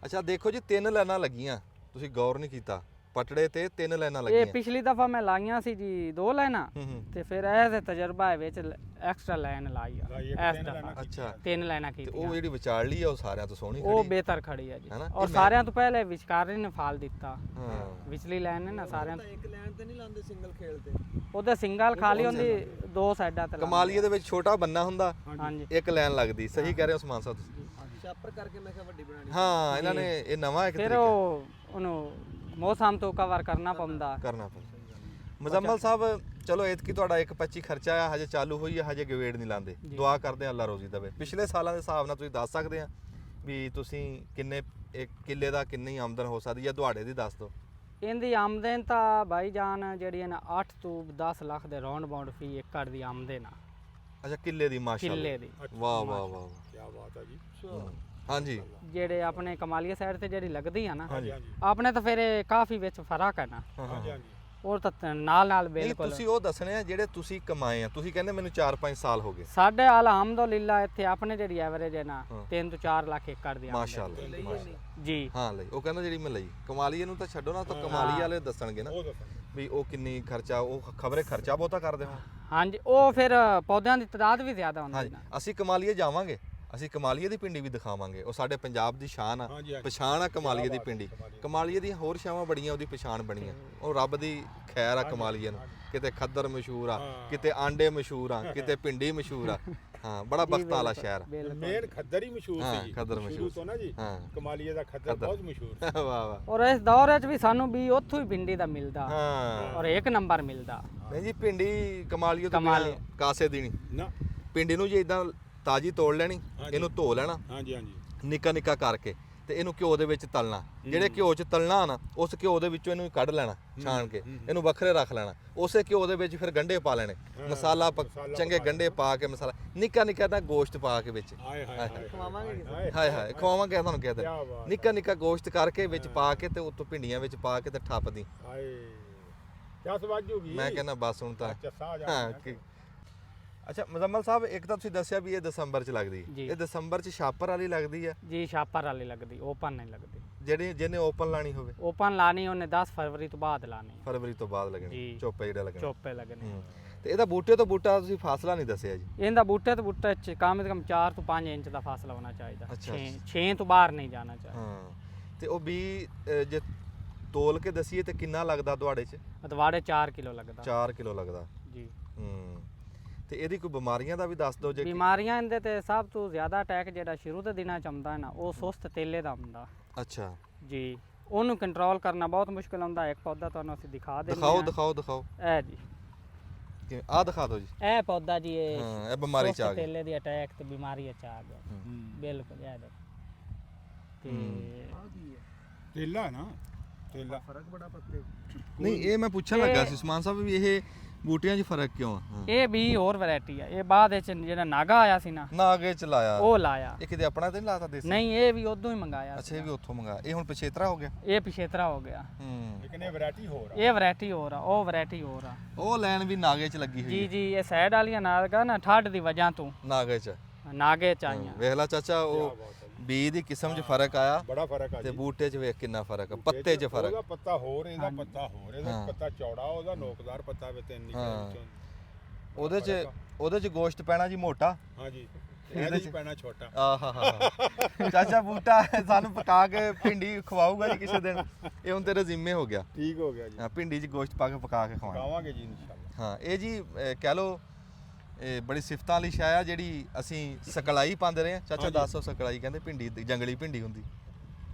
ਅੱਛਾ ਦੇਖੋ ਜੀ 3 ਲਾਈਨਾਂ ਲੱਗੀਆਂ ਤੁਸੀਂ ਗੌਰ ਨਹੀਂ ਕੀਤਾ ਪਟੜੇ ਤੇ 3 ਲਾਈਨਾਂ ਇਹ ਲੱਗੀਆਂ ਪਿਛਲੀ ਦਫਾ ਮੈਂ ਲਾਈਆਂ ਸੀ ਜੀ 2 ਲਾਈਨਾਂ ਹੂੰ ਤੇ ਫਿਰ ਇਹ ਤਜਰਬਾ ਹੈ ਵਿੱਚ ਐਕਸਟਰਾ ਲਾਈਨ ਲਾਈ ਆ ਲਾਈ ਇੱਕ ਇਸ ਤਿੰਨ ਦਫਾ ਲਾਈਨਾਂ ਅੱਛਾ 3 ਲਾਈਨਾਂ ਤੇ ਉਹ ਕੀਤੀਆਂ ਜਿਹੜੀ ਵਿਚਾਰਲੀ ਆ ਉਹ ਸਾਰਿਆਂ ਤੋਂ ਸੋਹਣੀ ਉਹ ਖੜੀ ਬਿਹਤਰ ਖੜੀ ਹੈ ਜੀ ਹੈ ਨਾ? ਔਰ ਇਹ ਮੈਂ- ਸਾਰਿਆਂ ਤੋਂ ਪਹਿਲੇ ਵਿਚਕਾਰੀ ਨੇ ਫਾਲ ਦਿੱਤਾ ਹਾਂ ਵਿਚਲੀ ਲਾਈਨ ਨੇ ਨਾ ਸਾਰਿਆਂ ਇੱਕ ਲਾਈਨ ਤੇ ਨਹੀਂ ਲਾਉਂਦੇ ਸਿੰਗਲ ਖੇਲ ਤੇ ਉਹਦੇ ਸਿੰਗਲ ਖਾਲੀ ਹੁੰਦੀ 2 ਸਾਈਡਾਂ ਤੇ ਕਮਾਲੀਏ ਦੇ ਵਿੱਚ ਛੋਟਾ ਬੰਨਾ ਹੁੰਦਾ ਹਾਂਜੀ ਇੱਕ ਲਾਈਨ ਲੱਗਦੀ ਸਹੀ ਕਹਿ ਰਹੇ ਹੋ ਉਸਮਾਨ ਸਾਹਿਬ ਤੁਸੀਂ ਛਾਪਰ ਕਰਕੇ ਮੈਂ ਕਿਹਾ ਵੱਡੀ ਬਣਾਣੀ ਹਾਂ ਇਹਨਾਂ ਨੇ ਇਹ ਨਵਾਂ ਇੱਕ ਫਿਰ ਤਰੀਕਾ ਉਹ ਉਹਨੂੰ ਮੌਸਮ ਤੋਂ ਕਵਰ ਕਰਨਾ ਪੈਂਦਾ। ਕਰਨਾ ਪੈਂਦਾ। ਮੁਜ਼ੰਮਲ ਸਾਹਿਬ ਚਲੋ ਐਤਕੀ ਤੁਹਾਡਾ 1.25 ਖਰਚਾ ਆ, ਹਜੇ ਚਾਲੂ ਹੋਈ ਆ, ਹਜੇ ਗਵੇੜ ਨਹੀਂ ਲਾਂਦੇ। ਦੁਆ ਕਰਦੇ ਆ ਅੱਲਾ ਰੋਜ਼ੀ ਦੇਵੇ। ਪਿਛਲੇ ਸਾਲਾਂ ਦੇ ਹਿਸਾਬ ਨਾਲ ਤੁਸੀਂ ਦੱਸ ਸਕਦੇ ਆ ਵੀ ਤੁਸੀਂ ਕਿੰਨੇ ਇੱਕ ਕਿੱਲੇ ਦਾ ਕਿੰਨੀ ਆਮਦਨ ਹੋ ਸਕਦੀ ਹੈ, ਤੁਹਾਡੇ ਦੀ ਦੱਸ ਦਿਓ। ਇਹਦੀ ਆਮਦਨ ਤਾਂ ਭਾਈ ਜਾਨ ਜਿਹੜੀ ਹੈ ਨਾ 8 ਤੋਂ 10 ਲੱਖ ਦੇ ਰਾਉਂਡ ਬਾਉਂਡ ਫੀ ਏਕੜ ਦੀ ਆਮਦਨ ਆ ਅੱਛਾ ਕਿੱਲੇ ਦੀ ਮਾਸ਼ਾਅੱਲਾ। ਕਿੱਲੇ ਦੀ। ਵਾਹ ਵਾਹ ਵਾਹ ਕੀ ਬਾਤ ਹੈ ਜੀ। ਹਾਂਜੀ ਜਿਹੜੇ ਆਪਣੇ ਕਮਾਲੀਆ ਸਾਈਡ ਤੇ ਜਿਹੜੀ ਲੱਗਦੀ ਆ ਨਾ ਹਾਂਜੀ ਆਪਣੇ ਤਾਂ ਫਿਰ ਇਹ ਕਾਫੀ ਵਿੱਚ ਫਰਕ ਹੈ ਨਾ, ਹਾਂਜੀ ਹਾਂਜੀ ਉਹ ਤਾਂ ਨਾਲ ਨਾਲ ਨਹੀਂ ਬਿਲਕੁਲ। ਤੁਸੀਂ ਉਹ ਦੱਸਣੇ ਆ ਜਿਹੜੇ ਤੁਸੀਂ ਕਮਾਏ ਆ। ਤੁਸੀਂ ਕਹਿੰਦੇ ਮੈਨੂੰ 4-5 ਸਾਲ ਹੋ ਗਏ। ਸਾਡੇ ਅਲਹਮਦੁਲਿਲਾ ਇੱਥੇ ਆਪਣੇ ਜਿਹੜੀ ਐਵਰੇਜ ਹੈ ਨਾ ਹਾਂ। 3 ਤੋਂ 4 ਲੱਖ ਏਕੜ ਦੀ ਆਮਦਨ। ਮਾਸ਼ਾਅੱਲਾ ਜੀ ਹਾਂ ਲਈ ਉਹ ਕਹਿੰਦਾ ਜਿਹੜੀ ਮੈਂ ਲਈ ਕਮਾਲੀਏ ਨੂੰ ਤਾਂ ਛੱਡੋ ਨਾ, ਤਾਂ ਕਮਾਲੀਏ ਵਾਲੇ ਦੱਸਣਗੇ ਨਾ ਉਹ ਦੱਸੋ ਵੀ ਉਹ ਕਿੰਨੀ ਖਰਚਾ, ਉਹ ਖਬਰੇ ਖਰਚਾ ਬਹੁਤਾ ਕਰਦੇ ਹੋ। ਹਾਂਜੀ ਉਹ ਫਿਰ ਪੌਦਿਆਂ ਦੀ ਤਾਦਾਦ ਵੀ ਜ਼ਿਆਦਾ ਹੁੰਦੀ ਹਾਂਜੀ ਨਾ। ਅਸੀਂ ਕਮਾਲੀਏ ਜਾਵਾਂਗੇ, ਅਸੀਂ ਕਮਾਲੀਏ ਦੀ ਪਿੰਡੀ ਵੀ ਦਿਖਾਵਾਂਗੇ। ਉਹ ਸਾਡੇ ਪੰਜਾਬ ਦੀ ਸ਼ਾਨ ਆ, ਹਾਂਜੀ, ਹਾਂਜੀ। ਪਛਾਣ ਆ ਕਮਾਲੀਏ ਦੀ ਪਿੰਡੀ। ਕਮਾਲੀਏ ਦੀਆਂ ਹੋਰ ਛਾਵਾਂ ਬੜੀਆਂ ਉਹਦੀ ਪਛਾਣ ਬਣੀਆਂ। ਉਹ ਰੱਬ ਦੀ ਖੈਰ ਆ ਕਮਾਲੀਏ ਨੂੰ। ਕਿਤੇ ਖੱਦਰ ਮਸ਼ਹੂਰ ਆ, ਕਿਤੇ ਆਂਡੇ ਮਸ਼ਹੂਰ ਆ, ਕਿਤੇ ਪਿੰਡੀ ਮਸ਼ਹੂਰ ਆ। ਹਾਂ ਬੜਾ ਬਖਤ ਵਾਲਾ ਸ਼ਹਿਰ ਆ। ਮੇਨ ਖੱਦਰ ਹੀ ਮਸ਼ਹੂਰ ਹਾਂ, ਸੀ ਖੱਦਰ ਸ਼ੁਰੂ ਮਸ਼ਹੂਰ ਤੋਂ ਨਾ ਜੀ। ਹਾਂ। ਕਮਾਲੀਏ ਦਾ ਖੱਦਰ ਬਹੁਤ ਮਸ਼ਹੂਰ ਸੀ। ਵਾਹ ਵਾਹ ਔਰ ਇਸ ਦੌਰ ਵਿੱਚ ਵੀ ਸਾਨੂੰ ਵੀ ਉੱਥੋਂ ਹੀ ਪਿੰਡੀ ਦਾ ਮਿਲਦਾ ਹਾਂ। ਔਰ 1 ਨੰਬਰ ਮਿਲਦਾ। ਨਹੀਂ ਜੀ ਪਿੰਡੀ ਕਮਾਲੀਏ ਤੋਂ ਕਮਾਲੀਏ। ਬਿਨਾਂ ਕਾਸੇ ਦੀ ਨਹੀਂ। ਨਾ ਪਿੰਡੀ ਨੂੰ ਜੇ ਇਦਾਂ ਤਾਜੀ ਤੋੜ ਲੈਣੀ, ਇਹਨੂੰ ਧੋ ਲੈਣਾ ਹਾਂਜੀ ਹਾਂਜੀ ਨਿੱਕਾ ਨਿੱਕਾ ਕਰਕੇ ਤੇ ਇਹਨੂੰ ਘਿਓ ਦੇ ਵਿੱਚ ਤਲਣਾ। ਜਿਹੜੇ ਘਿਓ 'ਚ ਤਲਣਾ ਨਾ ਉਸ ਘਿਓ ਦੇ ਵਿੱਚੋਂ ਇਹਨੂੰ ਕੱਢ ਲੈਣਾ ਛਾਣ ਕੇ, ਇਹਨੂੰ ਵੱਖਰੇ ਰੱਖ ਲੈਣਾ। ਉਸੇ ਘਿਓ ਦੇ ਵਿੱਚ ਫਿਰ ਗੰਢੇ ਪਾ ਲੈਣੇ, ਮਸਾਲਾ ਚੰਗੇ ਗੰਢੇ ਪਾ ਕੇ ਮਸਾਲਾ ਨਿੱਕਾ ਨਿੱਕਾ ਤਾਂ ਗੋਸ਼ਤ ਪਾ ਕੇ ਵਿੱਚ ਹਾਏ ਹਾਏ ਖਵਾਵਾਂਗੇ ਹਾਏ ਹਾਏ ਹਾਏ ਖਵਾਵਾਂਗੇ ਤੁਹਾਨੂੰ ਕਹਿੰਦੇ ਕਿਆ ਬਾਤ ਨਿੱਕਾ ਨਿੱਕਾ ਗੋਸ਼ਤ ਕਰਕੇ ਵਿੱਚ ਪਾ ਕੇ ਤੇ ਉੱਤੋਂ ਭਿੰਡੀਆਂ ਵਿੱਚ ਪਾ ਕੇ ਤੇ ਠੱਪਦੀ। ਹਾਏ ਕਿਆ ਸਵਾਦ ਹੋਗੀ। ਮੈਂ ਕਹਿੰਦਾ ਬਸ ਹੁਣ ਤਾਂ ਚੱਸਾ ਆ ਹਾਂ ਜਾ ਅੱਛਾ ਮੁਜ਼ੰਮਲ ਸਾਹਿਬ ਇੱਕ ਤਾਂ ਤੁਸੀਂ ਦੱਸਿਆ ਵੀ ਇਹ ਦਸੰਬਰ 'ਚ ਲੱਗਦੀ। ਜੀ। ਇਹ ਦਸੰਬਰ 'ਚ ਛਾਪਰ ਵਾਲੀ ਲੱਗਦੀ ਆ ਜੀ ਛਾਪਰ ਵਾਲੀ ਲੱਗਦੀ, ਓਪਨ ਨਹੀਂ ਲੱਗਦੀ। ਜਿਹੜੀ ਜਿਹਨੇ ਓਪਨ ਲਾਣੀ ਹੋਵੇ ਓਪਨ ਲਾਣੀ ਉਹਨੇ 10 ਫਰਵਰੀ ਤੋਂ ਬਾਅਦ ਲਾਣੀ, ਫਰਵਰੀ ਤੋਂ ਬਾਅਦ ਲੱਗਣੀ ਜੀ। ਚੋਪੇ ਜਿਹੜਾ ਲੱਗਣਾ। ਚੋਪੇ ਲੱਗਣੇ। ਹੂੰ। ਤੇ ਇਹਦਾ ਬੂਟੇ ਤੋਂ ਬੂਟਾ ਤੁਸੀਂ ਫਾਸਲਾ ਨਹੀਂ ਦੱਸਿਆ ਜੀ। ਇਹਦਾ ਬੂਟੇ ਤੋਂ ਬੂਟੇ ਚ ਕਮ ਤੋਂ ਕਮ 4 ਤੋਂ 5 ਇੰਚ ਦਾ ਫਾਸਲਾ ਹੋਣਾ ਚਾਹੀਦਾ। ਅੱਛਾ। 6 ਤੋਂ ਬਾਹਰ ਨਹੀਂ ਜਾਣਾ ਚਾਹੀਦਾ। ਹਾਂ ਤੇ ਉਹ ਵੀ ਜੇ ਤੋਲ ਕੇ ਦਸੀਏ ਤੇ ਕਿੰਨਾ ਲੱਗਦਾ ਤੁਹਾਡੇ 'ਚ? ਅਦਵਾੜੇ 4 ਕਿਲੋ ਲੱਗਦਾ 4 ਕਿਲੋ ਲੱਗਦਾ। ਜੀ। ਹੂੰ ਤੇ ਇਹਦੀ ਕੋਈ ਬਿਮਾਰੀਆਂ ਦਾ ਵੀ ਦੱਸ ਦਿਓ ਜੇ। ਬਿਮਾਰੀਆਂ ਇਹਦੇ ਤੇ ਸਭ ਤੋਂ ਜ਼ਿਆਦਾ ਅਟੈਕ ਜਿਹੜਾ ਸ਼ੁਰੂ ਦੇ ਦਿਨਾਂ ਚ ਆਉਂਦਾ ਹੈ ਨਾ, ਉਹ ਸੁਸਤ ਤੇਲੇ ਦਾ ਹੁੰਦਾ ਅੱਛਾ ਜੀ। ਉਹਨੂੰ ਕੰਟਰੋਲ ਕਰਨਾ ਬਹੁਤ ਮੁਸ਼ਕਲ ਹੁੰਦਾ। ਇੱਕ ਪੌਦਾ ਤੁਹਾਨੂੰ ਅਸੀਂ ਦਿਖਾ ਦਿੰਦੇ ਦਿਖਾਓ ਹਾਂ। ਦਿਖਾਓ ਦਿਖਾਓ ਇਹ ਜੀ, ਕਿ ਆਹ ਦਿਖਾ ਦਿਓ ਜੀ। ਇਹ ਪੌਦਾ ਜੀ ਇਹ ਹਾਂ ਇਹ ਬਿਮਾਰੀ 'ਚ ਆ ਸੁਸਤ ਗਿਆ। ਤੇਲੇ ਦੀ ਅਟੈਕ ਤੇ ਬਿਮਾਰੀ ਚ ਆ ਗਿਆ। ਬਿਲਕੁਲ ਇਹ ਦੇਖੋ ਤੇ ਤੇਲਾ ਨਾ ਤੇਲਾ ਫਰਕ ਬੜਾ ਪੱਤੇ ਨਹੀਂ ਇਹ ਮੈਂ ਪੁੱਛਣ ਲੱਗਾ ਸੀ ਉਸਮਾਨ ਸਾਹਿਬ ਵੀ ਇਹ ਬੂਟਿਆਂ 'ਚ ਫਰਕ ਕਿਉਂ ਆ? ਹਾਂ। ਇਹ ਵੀ ਹੋਰ ਵੈਰਾਈਟੀ ਆ। ਇਹ ਬਾਅਦ ਵਿੱਚ ਜਿਹੜਾ ਨਾਗਾ ਆਇਆ ਸੀ ਨਾ, ਨਾ ਅੱਗੇ ਚਲਾਇਆ ਉਹ ਲਾਇਆ। ਇਹ ਕਿਤੇ ਆਪਣਾ ਤੇ ਨਹੀਂ ਲਾਤਾ ਦੇਸੀ? ਨਹੀਂ ਇਹ ਵੀ ਉਦੋਂ ਹੀ ਮੰਗਾਇਆ ਅੱਛਾ ਇਹ ਵੀ ਉੱਥੋਂ ਮੰਗਾ। ਇਹ ਹੁਣ ਪਛੇਤਰਾ ਹੋ ਗਿਆ। ਇਹ ਪਿਛੇਤਰਾ ਹੋ ਗਿਆ। ਹੂੰ ਲੇਕਿਨ ਇਹ ਵੈਰਾਈਟੀ ਹੋਰ ਆ। ਇਹ ਵੈਰਾਈਟੀ ਹੋਰ ਆ, ਉਹ ਵੈਰਾਈਟੀ ਹੋਰ ਆ। ਉਹ ਲਾਈਨ ਵੀ ਨਾਗੇ 'ਚ ਲੱਗੀ ਹੋਈ ਜੀ ਹੈ। ਜੀ ਇਹ ਸਾਈਡ ਵਾਲੀਆਂ ਨਾਗਾ ਨਾ ਠੱਡ ਦੀ ਵਜ੍ਹਾ ਤੋਂ ਨਾਗੇ 'ਚ ਨਾਗੇ ਚ ਆਈਆਂ। ਵੇਖ ਲਾ ਚਾਚਾ ਉਹ ਬੀਜ ਦੀ ਕਿਸਮ 'ਚ ਫਰਕ ਆਇਆ ਬੜਾ ਫਰਕ ਆ ਤੇ ਜੀ। ਬੂਟੇ 'ਚ ਵੇਖ ਕਿੰਨਾ ਫਰਕ ਆ, ਪੱਤੇ 'ਚ ਫਰਕ। ਉਹਦਾ ਪੱਤਾ ਹੋਰ ਇਹਦਾ ਪੱਤਾ ਹੋਰ। ਇਹਦਾ ਹਾਂ। ਪੱਤਾ ਚੌੜਾ, ਉਹਦਾ ਨੋਕਦਾਰ ਪੱਤਾ ਵੇ ਤਿੰਨ ਹਾਂ। ਨਿਕਲ ਉਹਦੇ 'ਚ ਗੋਸ਼ਤ ਪੈਣਾ ਜੀ ਮੋਟਾ। ਹਾਂਜੀ ਇਹਦੇ ਚ ਪੈਣਾ ਛੋਟਾ। ਆਹਾ ਚਾਚਾ ਬੂਟਾ ਸਾਨੂੰ ਪਕਾ ਕੇ ਭਿੰਡੀ ਖਵਾਊਗਾ ਜੀ ਕਿਸੇ ਦਿਨ। ਇਹ ਹੁਣ ਤੇਰੇ ਜ਼ਿੰਮੇ ਹੋ ਗਿਆ। ਠੀਕ ਹੋ ਗਿਆ ਜੀ। ਹਾਂ ਭਿੰਡੀ 'ਚ ਗੋਸ਼ਤ ਪਾ ਕੇ ਪਕਾ ਕੇ ਖਵਾਉਣਾ। ਖਾਵਾਂਗੇ ਜੀ ਇਨਸ਼ਾਅੱਲਾ। ਹਾਂ ਇਹ ਜੀ ਕਹਿ ਲਓ ਇਹ ਬੜੀ ਸਿਫਤਾਂ ਵਾਲੀ ਸ਼ੈ ਆ ਜਿਹੜੀ ਅਸੀਂ ਸਕਲਾਈ ਪਾਉਂਦੇ ਰਹੇ ਹਾਂ। ਚਾਚਾ ਦੱਸੋ ਸਕਲਾਈ ਕਹਿੰਦੇ ਭਿੰਡੀ ਜੰਗਲੀ ਭਿੰਡੀ ਹੁੰਦੀ?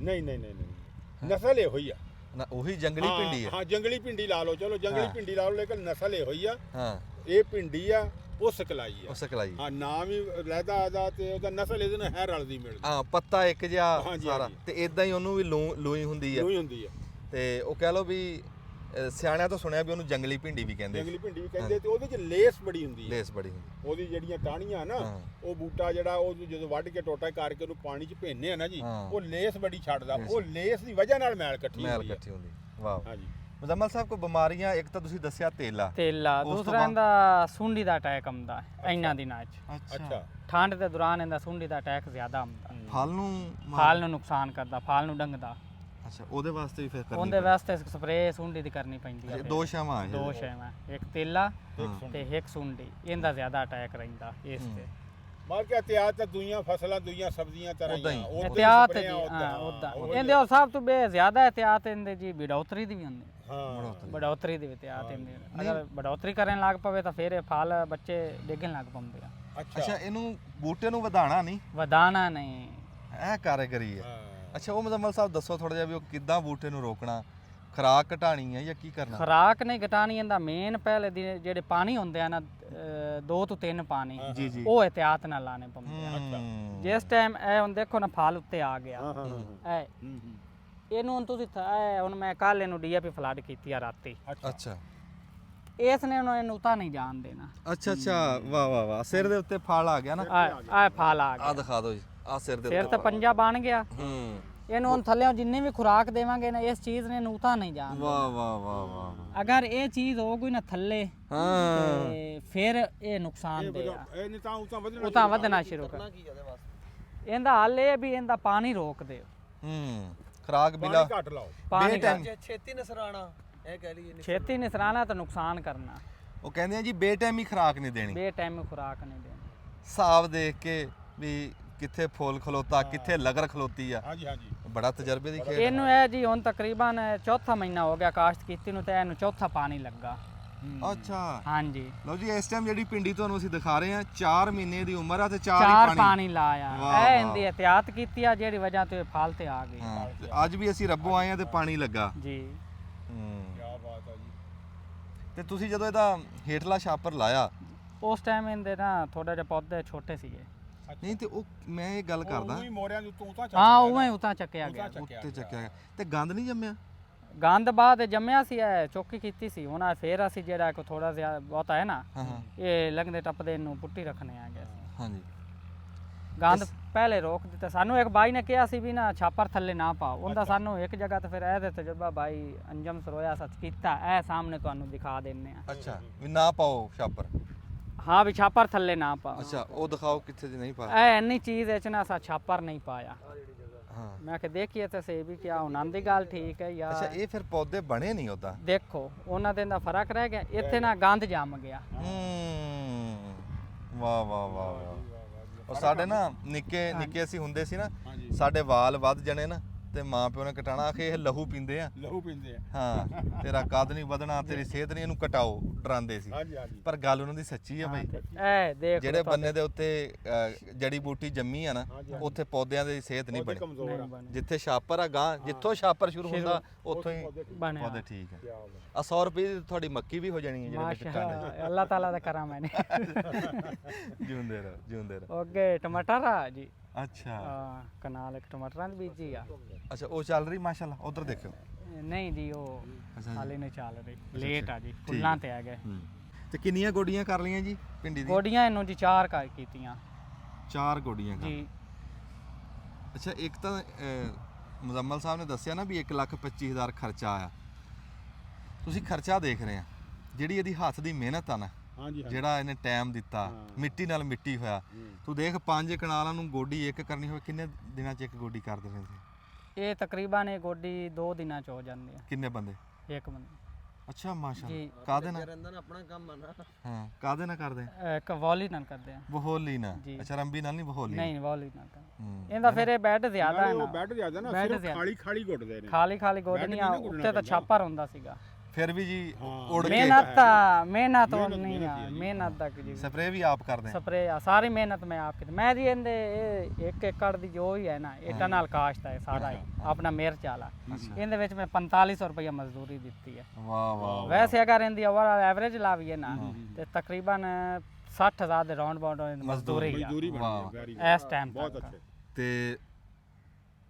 ਨਹੀਂ ਨਹੀਂ ਨਹੀਂ ਨਹੀਂ ਨਸਲ ਇਹੋ ਹੀ ਆ। ਨਾ ਉਹੀ ਜੰਗਲੀ ਭਿੰਡੀ ਹੈ। ਹਾਂ ਜੰਗਲੀ ਭਿੰਡੀ ਲਾ ਲਓ, ਚਲੋ ਜੰਗਲੀ ਹਾਂ। ਭਿੰਡੀ ਲਾ ਲਓ, ਲੇਕਿਨ ਨਸਲ ਇਹੋ ਹੀ ਆ। ਹਾਂ ਇਹ ਭਿੰਡੀ ਆ, ਉਹ ਸਕਲਾਈ ਆ। ਉਹ ਸਕਲਾਈ। ਹਾਂ ਨਾਮ ਹੀ ਲੈਦਾ ਆਦਾ ਤੇ ਉਹਦਾ ਨਸਲ ਇਹਦੇ ਨਾਲ ਹੈ ਰਲਦੀ ਮਿਲਦੀ। ਹਾਂ ਪੱਤਾ ਇੱਕ ਜਿਹਾ ਹਾਂਜੀ, ਸਾਰਾ ਹਾਂਜੀ। ਤੇ ਇਦਾਂ ਹੀ ਉਹਨੂੰ ਵੀ ਲੂਈ ਹੁੰਦੀ ਆ। ਉਹੀ ਹੁੰਦੀ ਆ। ਤੇ ਉਹ ਕਹਿ ਲਓ ਵੀ ਸਿਆਣਿਆਂ ਤੋਂ ਸੁਣਿਆ ਵੀ ਉਹਨੂੰ ਜੰਗਲੀ ਭਿੰਡੀ ਵੀ ਕਹਿੰਦੇ। ਜੰਗਲੀ ਭਿੰਡੀ ਵੀ ਕਹਿੰਦੇ ਤੇ ਉਹਦੇ ਚ ਲੇਸ ਬੜੀ ਹੁੰਦੀ ਹੈ। ਲੇਸ ਬੜੀ ਹੁੰਦੀ। ਉਹਦੀ ਜਿਹੜੀਆਂ ਟਾਹਣੀਆਂ ਨਾ, ਹਾਂ। ਉਹ ਬੂਟਾ ਜਿਹੜਾ ਉਹ ਜਦੋਂ ਵੱਢ ਕੇ ਟੋਟਾ ਕਰਕੇ ਉਹਨੂੰ ਪਾਣੀ ਚ ਭੇਨਦੇ ਆ ਨਾ ਜੀ, ਹਾਂ। ਉਹ ਲੇਸ ਬੜੀ ਛੱਡਦਾ। ਉਹ ਲੇਸ ਦੀ ਵਜ੍ਹਾ ਨਾਲ ਮੈਲ ਇਕੱਠੀ ਮੈਲ ਹੁੰਦੀ ਆ। ਇਕੱਠੀ ਹੁੰਦੀ। ਵਾਹ ਹਾਂਜੀ। ਮੁਜ਼ੰਮਲ ਸਾਹਿਬ ਕੋਈ ਬਿਮਾਰੀਆਂ ਇੱਕ ਤਾਂ ਤੁਸੀਂ ਦੱਸਿਆ ਤੇਲਾ। ਤੇਲਾ ਉਸ ਤੋਂ ਦੂਸਰਾ ਬਾਅਦ? ਇਹਦਾ ਸੁੰਡੀ ਦਾ ਅਟੈਕ ਆਉਂਦਾ ਹੈ ਇਹਨਾਂ ਦਿਨਾਂ 'ਚ। ਅੱਛਾ ਠੰਡ ਦੇ ਦੌਰਾਨ ਇਹਦਾ ਸੁੰਡੀ ਦਾ ਅਟੈਕ ਜ਼ਿਆਦਾ ਆਉਂਦਾ। ਫਲ ਨੂੰ ਫਲ ਨੂੰ ਨੁਕਸਾਨ ਕਰਦਾ, ਫਲ ਨੂੰ ਡੰਗਦਾ। ਅੱਛਾ ਉਹਦੇ ਵਾਸਤੇ ਵੀ ਫਿਰ ਕਰਨੀ ਉਹਦੇ ਵਾਸਤੇ ਸਪਰੇਅ ਸੁੰਡੀ ਦੀ ਕਰਨੀ ਪੈਂਦੀ ਹੈ। ਪੈਂਦੀ। ਦੋ ਸ਼ਾਵਾਂ ਇਹ। ਦੋ ਸ਼ੈਵਾਂ, ਇੱਕ ਤੇਲਾ ਹਾਂ। ਤੇ ਇੱਕ ਸੁੰਡੀ। ਇਹਦਾ ਜ਼ਿਆਦਾ ਅਟੈਕ ਰਹਿੰਦਾ ਇਸ ਤੇ। ਮਾਰ ਕੇ ਇhtiyat ਤਾਂ ਦੁਈਆਂ ਫਸਲਾਂ ਦੁਈਆਂ ਸਬਜ਼ੀਆਂ ਤਰ੍ਹਾਂ ਉੱਦਾਂ ਹੀ। ਹੀ ਆ। ਇhtiyat ਜੀ ਹਾਂ ਉਦਾਂ। ਇਹਦੇ ਉਹ ਸਭ ਤੋਂ ਜ਼ਿਆਦਾ ਇhtiyat ਇਹਦੇ ਜੀ ਬੜੋਤਰੀ ਦੀ ਵੀ ਹੁੰਦੀ। ਹਾਂ ਬੜੋਤਰੀ ਦੀ ਵੀ ਇhtiyat ਇਹਦੇ। ਅਗਰ ਬੜੋਤਰੀ ਕਰਨ ਲੱਗ ਪਵੇ ਤਾਂ ਫਿਰ ਇਹ ਫਲ ਬੱਚੇ ਡਿੱਗਣ ਲੱਗ ਪੈਂਦੇ ਆ। ਅੱਛਾ ਇਹਨੂੰ ਬੂਟੇ ਨੂੰ ਵਧਾਣਾ ਨਹੀਂ। ਵਧਾਣਾ ਨਹੀਂ, ਇਹ ਕਾਰੀਗਰੀ ਹੈ। ਹਾਂ। ਅੱਛਾ ਉਹ ਮੁਜ਼ੰਮਲ ਸਾਹਿਬ ਦੱਸੋ ਥੋੜਾ ਜਿਹਾ ਵੀ ਉਹ ਕਿੱਦਾਂ ਬੂਟੇ ਨੂੰ ਰੋਕਣਾ, ਖੁਰਾਕ ਘਟਾਣੀ ਹੈ ਜਾਂ ਕੀ ਕਰਨਾ? ਖੁਰਾਕ ਨਹੀਂ ਘਟਾਣੀ ਇਹਦਾ ਮੇਨ ਪਹਿਲੇ ਦਿਨ ਜਿਹੜੇ ਪਾਣੀ ਹੁੰਦੇ ਆ ਨਾ 2 ਤੋਂ 3 ਪਾਣੀ ਜੀ ਜੀ। ਉਹ ਇhtiyat ਨਾਲ ਲਾਣੇ ਪੈਂਦੇ ਆ। ਜਿਸ ਟਾਈਮ ਇਹ ਹੁਣ ਦੇਖੋ ਨਾ ਫਲ ਉੱਤੇ ਆ ਗਿਆ ਇਹ ਇਹਨੂੰ ਹੁਣ ਤੁਸੀਂ ਹੁਣ ਮੈਂ ਕੱਲ ਇਹਨੂੰ ਡੀਏਪੀ ਫਲੱਡ ਕੀਤੀ ਆ ਰਾਤੀ, ਅੱਛਾ ਇਸ ਨੇ ਇਹਨੂੰ ਉਤਾ ਨਹੀਂ ਜਾਣ ਦੇਣਾ। ਅੱਛਾ ਅੱਛਾ, ਵਾਹ ਵਾਹ ਵਾਹ, ਸਿਰ ਦੇ ਉੱਤੇ ਫਲ ਆ ਗਿਆ ਨਾ। ਆ ਫਲ ਆ ਆ ਗਿਆ, ਦਿਖਾ ਦਿਓ ਜੀ, ਆ ਸਿਰ ਦੇ ਸਿਰ ਉੱਤੇ ਤੇ ਪੰਜਾ ਬਣ ਗਿਆ। ਹੂੰ, ਇਹਨੂੰ ਹੁਣ ਥੱਲੇ ਜਿੰਨੀ ਵੀ ਖੁਰਾਕ ਦੇਵਾਂਗੇ ਨਾ ਇਸ ਚੀਜ਼ ਨੇ ਇਹਨੂੰ ਉਤਾ ਨਹੀਂ ਜਾਣ ਵਾਹ ਵਾਹ ਵਾਹ ਵਾਹ। ਅਗਰ ਇਹ ਚੀਜ਼ ਹੋ ਗਈ ਨਾ ਥੱਲੇ ਹਾਂ ਤੇ ਫਿਰ ਇਹ ਨੁਕਸਾਨ ਦੇਗਾ, ਇਹ ਨਹੀਂ ਤਾਂ ਉਹ ਉਤਾ ਵਧਣਾ ਸ਼ੁਰੂ ਕਰ। ਕੀ ਇਹਦੇ ਵਾਸਤੇ? ਇਹਦਾ ਹੱਲ ਇਹ ਵੀ ਇਹਦਾ ਪਾਣੀ ਰੋਕ ਦਿਓ, ਹੂੰ, ਖੁਰਾਕ ਬਿਲਾ ਘੱਟ ਲਾਓ। ਪਾਣੀ ਬੇਟਾਈਮ ਛੇਤੀ ਨਸਰਾਣਾ ਇਹ ਕਹਿ ਲਈਏ। ਛੇਤੀ ਨਿਸਰਾਣਾ ਤਾਂ ਨੁਕਸਾਨ ਕਰਨਾ, ਉਹ ਕਹਿੰਦੇ ਆ ਜੀ ਬੇਟਾਈਮੀ ਖੁਰਾਕ ਨਹੀਂ ਦੇਣੀ, ਬੇਟਾਈਮ ਖੁਰਾਕ ਨਹੀਂ ਦੇਣੀ। ਹਿਸਾਬ ਦੇਖ ਕੇ ਵੀ ਕਿੱਥੇ ਫੁੱਲ ਖਲੋਤਾ ਕਿੱਥੇ ਲਗਰ ਖਲੋਤੀ ਆ। ਹਾਂਜੀ ਹਾਂਜੀ। ਬੜਾ ਤਜਰਬੇ ਦੀ ਖੇਡ ਇਹਨੂੰ ਇਹ ਜੀ ਹੁਣ ਤਕਰੀਬਨ ਚੌਥਾ ਮਹੀਨਾ ਹੋ ਗਿਆ ਕਾਸ਼ਤ ਕੀਤੀ ਨੂੰ ਤੇ ਇਹਨੂੰ ਚੌਥਾ ਪਾਣੀ ਲੱਗਾ। ਅੱਛਾ ਹਾਂਜੀ ਲਓ ਜੀ, ਇਸ ਟਾਈਮ ਜਿਹੜੀ ਪਿੰਡੀ ਤੁਹਾਨੂੰ ਅਸੀਂ ਦਿਖਾ ਰਹੇ ਹਾਂ 4 ਮਹੀਨੇ ਦੀ ਉਮਰ ਆ ਤੇ 4 ਚਾਰ ਹੀ ਪਾਣੀ ਲਾਇਆ। ਵਾਹ, ਇਹ ਵਾਹ। ਇਹਦੀ ਇhtiyat ਕੀਤੀ ਆ ਜਿਹੜੀ ਵਜ੍ਹਾ ਤੋਂ ਇਹ ਫਲ ਤੇ ਆ ਗਈ। ਹਾਂ, ਤੇ ਅੱਜ ਵੀ ਅਸੀਂ ਰੱਬੋਂ ਆਏ ਆ ਤੇ ਪਾਣੀ ਲੱਗਾ। ਜੀ ਹੂੰ, ਕੀ ਬਾਤ ਆ ਜੀ। ਤੇ ਤੁਸੀਂ ਜਦੋਂ ਇਹਦਾ ਹੇਠਲਾ ਛਾਪਰ ਲਾਇਆ, ਉਸ ਟਾਈਮ ਇਹਦੇ ਨਾ ਥੋੜਾ ਜਿਹਾ ਪੌਦੇ ਛੋਟੇ ਸੀਗੇ। ਨਹੀਂ ਤੇ ਉਹ ਮੈਂ ਇਹ ਗੱਲ ਕਰਦਾ ਉਹ ਵੀ ਮੋਰਿਆਂ ਦੇ ਉੱਤੋਂ ਤਾਂ ਹਾਂ ਉਵੇਂ ਉਤਾਂ ਚੱਕਿਆ ਗਿਆ। ਉੱਤੇ ਚੱਕਿਆ ਗਿਆ ਤੇ ਗੰਦ ਨਹੀਂ ਜੰਮਿਆ? ਗੰਦ ਬਾਅਦ ਜੰਮਿਆ ਸੀ, ਇਹ ਚੌਕੀ ਕੀਤੀ ਸੀ। ਹੁਣ ਫੇਰ ਅਸੀਂ ਜਿਹੜਾ ਕੋ ਥੋੜਾ ਜਿਹਾ ਬਹੁਤਾ ਹੈ ਨਾ ਹਾਂ ਹਾਂ ਇਹ ਲੰਘਦੇ ਟੱਪਦੇ ਨੂੰ ਪੁੱਟੀ ਰੱਖਣੇ ਆ ਗਏ ਸੀ। ਹਾਂਜੀ ਗੰਦ ਪਹਿਲੇ ਰੋਕ ਦਿੱਤਾ। ਸਾਨੂੰ ਇੱਕ ਬਾਈ ਨੇ ਕਿਹਾ ਸੀ ਵੀ ਨਾ ਛਾਪਰ ਥੱਲੇ ਨਾ ਪਾਓ, ਉਹਦਾ ਸਾਨੂੰ ਇੱਕ ਜਗ੍ਹਾ ਤੇ ਫਿਰ ਇਹਦੇ ਤਜਰਬਾ ਬਾਈ ਅੰਜਮ ਸਰੋਇਆ ਸੱਚ ਕੀਤਾ, ਇਹ ਸਾਹਮਣੇ ਤੁਹਾਨੂੰ ਦਿਖਾ ਦਿੰਨੇ ਆ। ਅੱਛਾ ਵੀ ਨਾ ਪਾਓ ਛਾਪਰ। ਹਾਂ ਵੀ ਛਾਪਰ ਥੱਲੇ ਨਾ ਪਾਓ। ਅੱਛਾ ਉਹ ਦਿਖਾਓ ਕਿੱਥੇ ਦੀ ਨਹੀਂ ਪਾਇਆ। ਇਹ ਇੰਨੀ ਚੀਜ਼ ਇਹ ਚ ਨਾ ਅਸਾਂ ਛਾਪਰ ਨਹੀਂ ਪਾਇਆ। ਹਾਂ ਮੈਂ ਕਿ ਦੇਖੀਏ ਤੇ ਸੇ ਵੀ ਕਿਆ ਉਹਨਾਂ ਦੀ ਗੱਲ ਠੀਕ ਹੈ ਅੱਛਾ, ਯਾਰ। ਇਹ ਫਿਰ ਪੌਦੇ ਬਣੇ ਨਹੀਂ ਉਦਾਂ। ਦੇਖੋ ਉਹਨਾਂ ਦੇ ਦਾ ਫਰਕ ਰਹਿ ਗਿਆ, ਇੱਥੇ ਨਾ ਗੰਦ ਜੰਮ ਗਿਆ। ਹੂੰ, ਵਾਹ ਵਾਹ ਵਾਹ ਵਾਹ। ਉਹ ਸਾਡੇ ਨਾ ਨਿੱਕੇ ਨਿੱਕੇ ਅਸੀਂ ਹੁੰਦੇ ਸੀ ਨਾ, ਸਾਡੇ ਵਾਲ ਵੱਧ ਜਣੇ ਨਾ ਤੇ ਮਾਂ ਪਿਓ ਨੇ ਕਟਾਣਾ ਆਖੇ ਇਹ ਲਹੂ ਪੀਂਦੇ ਆ। ਲਹੂ ਪੀਂਦੇ ਆ। ਹਾਂ, ਤੇਰਾ ਕੱਦ ਨਹੀਂ ਵਧਣਾ, ਤੇਰੀ ਸਿਹਤ ਨਹੀਂ, ਇਹਨੂੰ ਕਟਾਓ, ਡਰਾਉਂਦੇ ਸੀ। ਹਾਂਜੀ ਹਾਂਜੀ। ਪਰ ਗੱਲ ਉਹਨਾਂ ਦੀ ਸੱਚੀ ਆ ਬਾਈ। ਇਹ ਦੇਖ ਜਿਹੜੇ ਬੰਨੇ ਦੇ ਉੱਤੇ ਜੜੀ ਬੂਟੀ ਜੰਮੀ ਆ ਨਾ, ਉੱਥੇ ਪੌਦਿਆਂ ਦੀ ਸਿਹਤ ਨਹੀਂ ਬਣੀ। ਕਮਜ਼ੋਰ ਆ। ਜਿੱਥੇ ਛਾਪਰ ਆ ਗਾਂ, ਜਿੱਥੋਂ ਛਾਪਰ ਸ਼ੁਰੂ ਹੁੰਦਾ ਉੱਥੋਂ ਹੀ ਬਣਿਆ। ਪੌਦੇ ਠੀਕ ਆ। ਆ 100 ਰੁਪਏ ਦੀ ਤੁਹਾਡੀ ਮੱਕੀ ਵੀ ਹੋ ਜਾਣੀ ਹੈ ਜਿਹੜੇ ਵਿੱਚ ਮਾਸ਼ਾਅੱਲਾ ਅੱਲਾਹ ਤਾਲਾ ਦਾ ਕਰਮ ਹੈ ਨੇ। ਜਿਉਂਦੇ ਰਹੋ ਜਿਉਂਦੇ ਰਹੋ। ਅੱਗੇ ਟਮਾਟਰ ਆ ਜੀ। ਅੱਛਾ ਹਾਂ ਕਨਾਲ ਇੱਕ ਟਮਾਟਰਾਂ ਦੀ ਬੀਜੀ ਆ। ਅੱਛਾ ਉਹ ਚੱਲ ਰਹੀ ਮਾਸ਼ਾਅੱਲਾ, ਉਧਰ ਦੇਖਿਓ। ਨਹੀਂ ਜੀ ਉਹ ਅੱਛਾ ਹਾਲੇ ਨਹੀਂ ਚੱਲ ਰਹੀ, ਲੇਟ ਆ ਜੀ, ਫੁੱਲਾਂ ਤੇ ਆ ਗਏ। ਤੇ ਕਿੰਨੀਆਂ ਗੋਡੀਆਂ ਕਰ ਲਈਆਂ ਜੀ ਪਿੰਡੀ ਦੀ? ਗੋਡੀਆਂ ਇਹਨੂੰ ਜੀ 4 ਕਰ ਕੀਤੀਆਂ 4 ਗੋਡੀਆਂ ਕਰ। ਜੀ। ਅੱਛਾ ਇੱਕ ਤਾਂ ਮੁਜ਼ੰਮਲ ਸਾਹਿਬ ਨੇ ਦੱਸਿਆ ਨਾ ਵੀ 1,25,000 ਖਰਚਾ ਆਇਆ। ਤੁਸੀਂ ਖਰਚਾ ਦੇਖ ਰਹੇ ਆ, ਜਿਹੜੀ ਇਹਦੀ ਹੱਥ ਦੀ ਮਿਹਨਤ ਆ ਨਾ, ਹਾਂਜੀ ਜਿਹੜਾ ਇਹਨੇ ਟਾਈਮ ਦਿੱਤਾ, ਮਿੱਟੀ ਨਾਲ ਮਿੱਟੀ ਹੋਇਆ। ਤੂੰ ਦੇਖ 5 ਕਨਾਲਾਂ ਨੂੰ ਗੋਡੀ ਇੱਕ ਕਰਨੀ ਹੋਵੇ, ਕਿੰਨੇ ਦਿਨਾਂ 'ਚ ਇੱਕ ਗੋਡੀ ਕਰ ਦਿੰਦੇ ਸੀ? ਇਹ ਤਕਰੀਬਨ ਇਹ ਗੋਡੀ 2 ਦਿਨਾਂ ਚ ਹੋ ਜਾਂਦੀ ਆ ਕਿੰਨੇ ਬੰਦੇ? ਇੱਕ ਬੰਦੇ। ਅੱਛਾ ਮਾਸ਼ਾਅੱਲਾ। ਜੀ। ਕਾਹਦੇ ਨਾਲ? ਰਹਿੰਦਾ ਨਾ ਆਪਣਾ ਕੰਮ ਆ ਨਾ। ਹਾਂ ਕਾਹਦੇ ਨਾਲ ਕਰਦੇ? ਇੱਕ ਵੋਲੀ ਨਾਲ ਕਰਦੇ ਆ। ਬਹੋਲੀ ਨਾਲ। ਜੀ। ਅੱਛਾ ਰੰਬੀ ਨਾਲ ਨਹੀਂ, ਬਹੋਲੀ। ਨਹੀਂ ਵੋਲੀ ਨਾਲ ਕਰਦੇ। ਹੂੰ। ਇਹਦਾ ਫਿਰ ਇਹ ਬੈੱਡ ਜ਼ਿਆਦਾ ਹੈ ਉਹ ਨਾ, ਬੈੱਡ ਜ਼ਿਆਦਾ ਨਾ, ਬੈੱਡ ਸਿਰਫ ਜ਼ਿਆਦਾ। ਖਾਲੀ ਖਾਲੀ ਗੁੱਟਦੇ ਨੇ। ਖਾਲੀ ਖਾਲੀ ਗੋਡਨੀਆਂ, ਨਹੀਂ ਨਾ ਗੁੱਡਣਾ ਉੱਤੇ ਤਾਂ ਪੈਂਦਾ। ਛਾਪਰ ਹੁੰਦਾ ਸੀਗਾ। ਫਿਰ ਵੀ ਜੀ ਉੜ ਕੇ ਮਿਹਨਤ ਉਹ ਨਹੀਂ ਆ, ਮਿਹਨਤ ਤੱਕ ਜੀ। ਸਪਰੇ ਵੀ ਆਪ ਕਰਦੇ ਆ? ਸਪਰੇ ਆ ਸਾਰੀ ਮਿਹਨਤ ਮੈਂ ਆਪ ਕੀਤੀ। ਮੈਂ ਜੀ ਇਹਦੇ ਇਹ 1 ਏਕੜ ਦੀ ਜੋ ਹੀ ਹੈ ਨਾ ਇੱਟਾਂ ਨਾਲ ਕਾਸ਼ਤ ਹੈ ਸਾਰਾ ਹੀ ਆਪਣਾ ਮਿਰਚ ਵਾਲਾ। ਇਹਦੇ ਵਿੱਚ ਮੈਂ 4500 ਰੁਪਏ ਮਜ਼ਦੂਰੀ ਦਿੱਤੀ ਹੈ। ਵਾਹ ਵਾਹ। ਵੈਸੇ ਅਗਰ ਇਹਦੀ ਓਵਰਆਲ ਐਵਰੇਜ ਲਾਵੀਏ ਨਾ ਤੇ ਤਕਰੀਬਨ 60000 ਦੇ ਰਾਉਂਡ ਬਾਉਂਡ ਮਜ਼ਦੂਰੀ ਆ ਮਜ਼ਦੂਰੀ ਵਾਹ। ਬਣੀ ਵੈਰੀ ਇਸ ਟਾਈਮ ਬਹੁਤ ਤੱਕ। ਅੱਛੇ। ਤੇ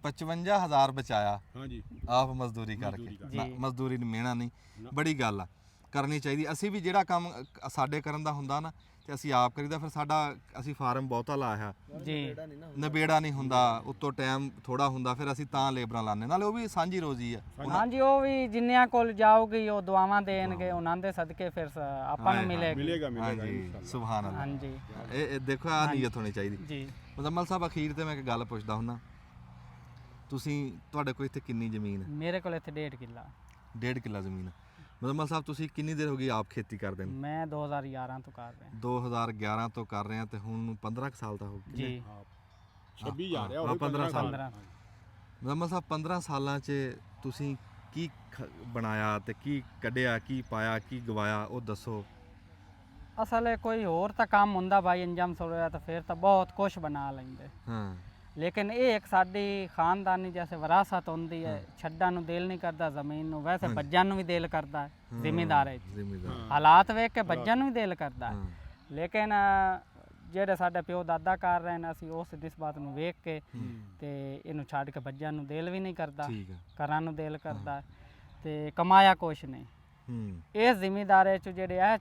55000 ਬਚਾਇਆ ਹਾਂਜੀ ਆਪ ਮਜ਼ਦੂਰੀ ਕਰਕੇ। ਜੀ। ਨਾ, ਮਜ਼ਦੂਰੀ ਨੂੰ ਮਿਹਣਾ ਨਹੀਂ, ਬੜੀ ਗੱਲ ਆ, ਕਰਨੀ ਚਾਹੀਦੀ। ਅਸੀਂ ਵੀ ਜਿਹੜਾ ਕੰਮ ਸਾਡੇ ਕਰਨ ਦਾ ਹੁੰਦਾ ਨਾ ਤੇ ਅਸੀਂ ਆਪ ਕਰੀਦਾ। ਫਿਰ ਸਾਡਾ ਅਸੀਂ ਫਾਰਮ ਬਹੁਤਾ ਲਾਇਆ ਜੀ। ਨਵੇੜਾ ਨਹੀਂ ਹੁੰਦਾ, ਉੱਤੋਂ ਟਾਈਮ ਥੋੜਾ ਹੁੰਦਾ, ਫਿਰ ਅਸੀਂ ਤਾਂ ਲੇਬਰਾਂ ਲਾਣੇ, ਨਾਲੇ ਉਹ ਵੀ ਸਾਂਝੀ ਰੋਜ਼ੀ ਆ। ਹਾਂਜੀ ਉਹ ਵੀ ਜਿੰਨਿਆਂ ਕੋਲ ਜਾਊਗੀ ਉਹ ਦੁਆਵਾਂ ਦੇਣਗੇ, ਉਹਨਾਂ ਦੇ ਸਦਕੇ ਫਿਰ ਆਪਾਂ ਨੂੰ ਮਿਲੇਗੀ। ਮਿਲੇਗਾ ਮਿਲੇਗਾ ਹਾਂਜੀ ਸੁਭਾਨ ਅੱਲਾਹ। ਹਾਂਜੀ ਇਹ ਦੇਖੋ ਆ ਨੀਅਤ ਹੋਣੀ ਚਾਹੀਦੀ। ਜੀ। ਮੁਜ਼ੰਮਲ ਸਾਹਿਬ ਅਖੀਰ ਤੇ ਮੈਂ ਇੱਕ ਗੱਲ ਪੁੱਛਦਾ ਹੁੰਦਾ, ਤੁਸੀਂ ਤੁਹਾਡੇ ਕੋਲ ਇੱਥੇ ਕਿੰਨੀ ਜ਼ਮੀਨ ਹੈ? ਮੇਰੇ ਕੋਲ ਇੱਥੇ 1.5 ਕਿੱਲਾ। 1.5 ਕਿੱਲਾ ਜ਼ਮੀਨ ਹੈ। ਮੁਜ਼ੰਮਲ ਸਾਹਿਬ ਤੁਸੀਂ ਕਿੰਨੀ ਦੇਰ ਹੋ ਗਈ ਆਪ ਖੇਤੀ ਕਰਦੇ ਨੂੰ? ਮੈਂ 2011 ਤੋਂ ਕਰ ਰਿਹਾ। 2011 ਤੋਂ ਕਰ ਰਹੇ ਆ ਤੇ ਹੁਣ ਨੂੰ 15 ਕੁ ਸਾਲ ਦਾ ਹੋ ਗਿਆ। ਜੀ 26 ਜਾ ਰਿਹਾ ਹਾਂ, 15 ਸਾਲ। 15 ਮੁਜ਼ੰਮਲ ਸਾਹਿਬ 15 ਸਾਲਾਂ 'ਚ ਤੁਸੀਂ ਕੀ ਬਣਾਇਆ ਤੇ ਕੀ ਕੱਢਿਆ, ਕੀ ਪਾਇਆ, ਕੀ ਗਵਾਇਆ, ਉਹ ਦੱਸੋ। ਅਸਲ ਕੋਈ ਹੋਰ ਤਾਂ ਕੰਮ ਹੁੰਦਾ ਭਾਈ ਅੰਜਾਮ ਸੋੜਿਆ ਤਾਂ ਫਿਰ ਤਾਂ ਬਹੁਤ ਕੁਝ ਬਣਾ ਲੈਂਦੇ। ਹਾਂ ਲੇਕਿਨ ਇਹ ਇੱਕ ਸਾਡੀ ਖਾਨਦਾਨੀ ਜੈਸੇ ਵਿਰਾਸਤ ਹੁੰਦੀ ਹੈ, ਛੱਡਣ ਨੂੰ ਦਿਲ ਨਹੀਂ ਕਰਦਾ ਜ਼ਮੀਨ ਨੂੰ, ਵੈਸੇ ਭੱਜਣ ਨੂੰ ਵੀ ਦਿਲ ਕਰਦਾ ਹੈ ਜ਼ਿਮੀਂਦਾਰ ਹੈ। ਜ਼ਿਮੀਦਾਰ ਹਾਲਾਤ ਵੇਖ ਕੇ ਭੱਜਣ ਨੂੰ ਵੀ ਦਿਲ ਕਰਦਾ ਹੈ, ਲੇਕਿਨ ਜਿਹੜੇ ਸਾਡੇ ਪਿਓ ਦਾਦਾ ਕਰ ਰਹੇ ਨੇ ਅਸੀਂ ਉਸ ਨਿਸਬਤ ਨੂੰ ਵੇਖ ਕੇ ਤੇ ਇਹਨੂੰ ਛੱਡ ਕੇ ਭੱਜਣ ਨੂੰ ਦਿਲ ਵੀ ਨਹੀਂ ਕਰਦਾ, ਠੀਕ ਹੈ। ਕਰਨ ਨੂੰ ਦਿਲ ਕਰਦਾ ਹੈ ਤੇ ਕਮਾਇਆ ਕੁਛ ਨਹੀਂ। ਇਸ ਜ਼ਿਮੀਂਦਾਰੇ ਚ ਜਿਹੜੇ ਇਹ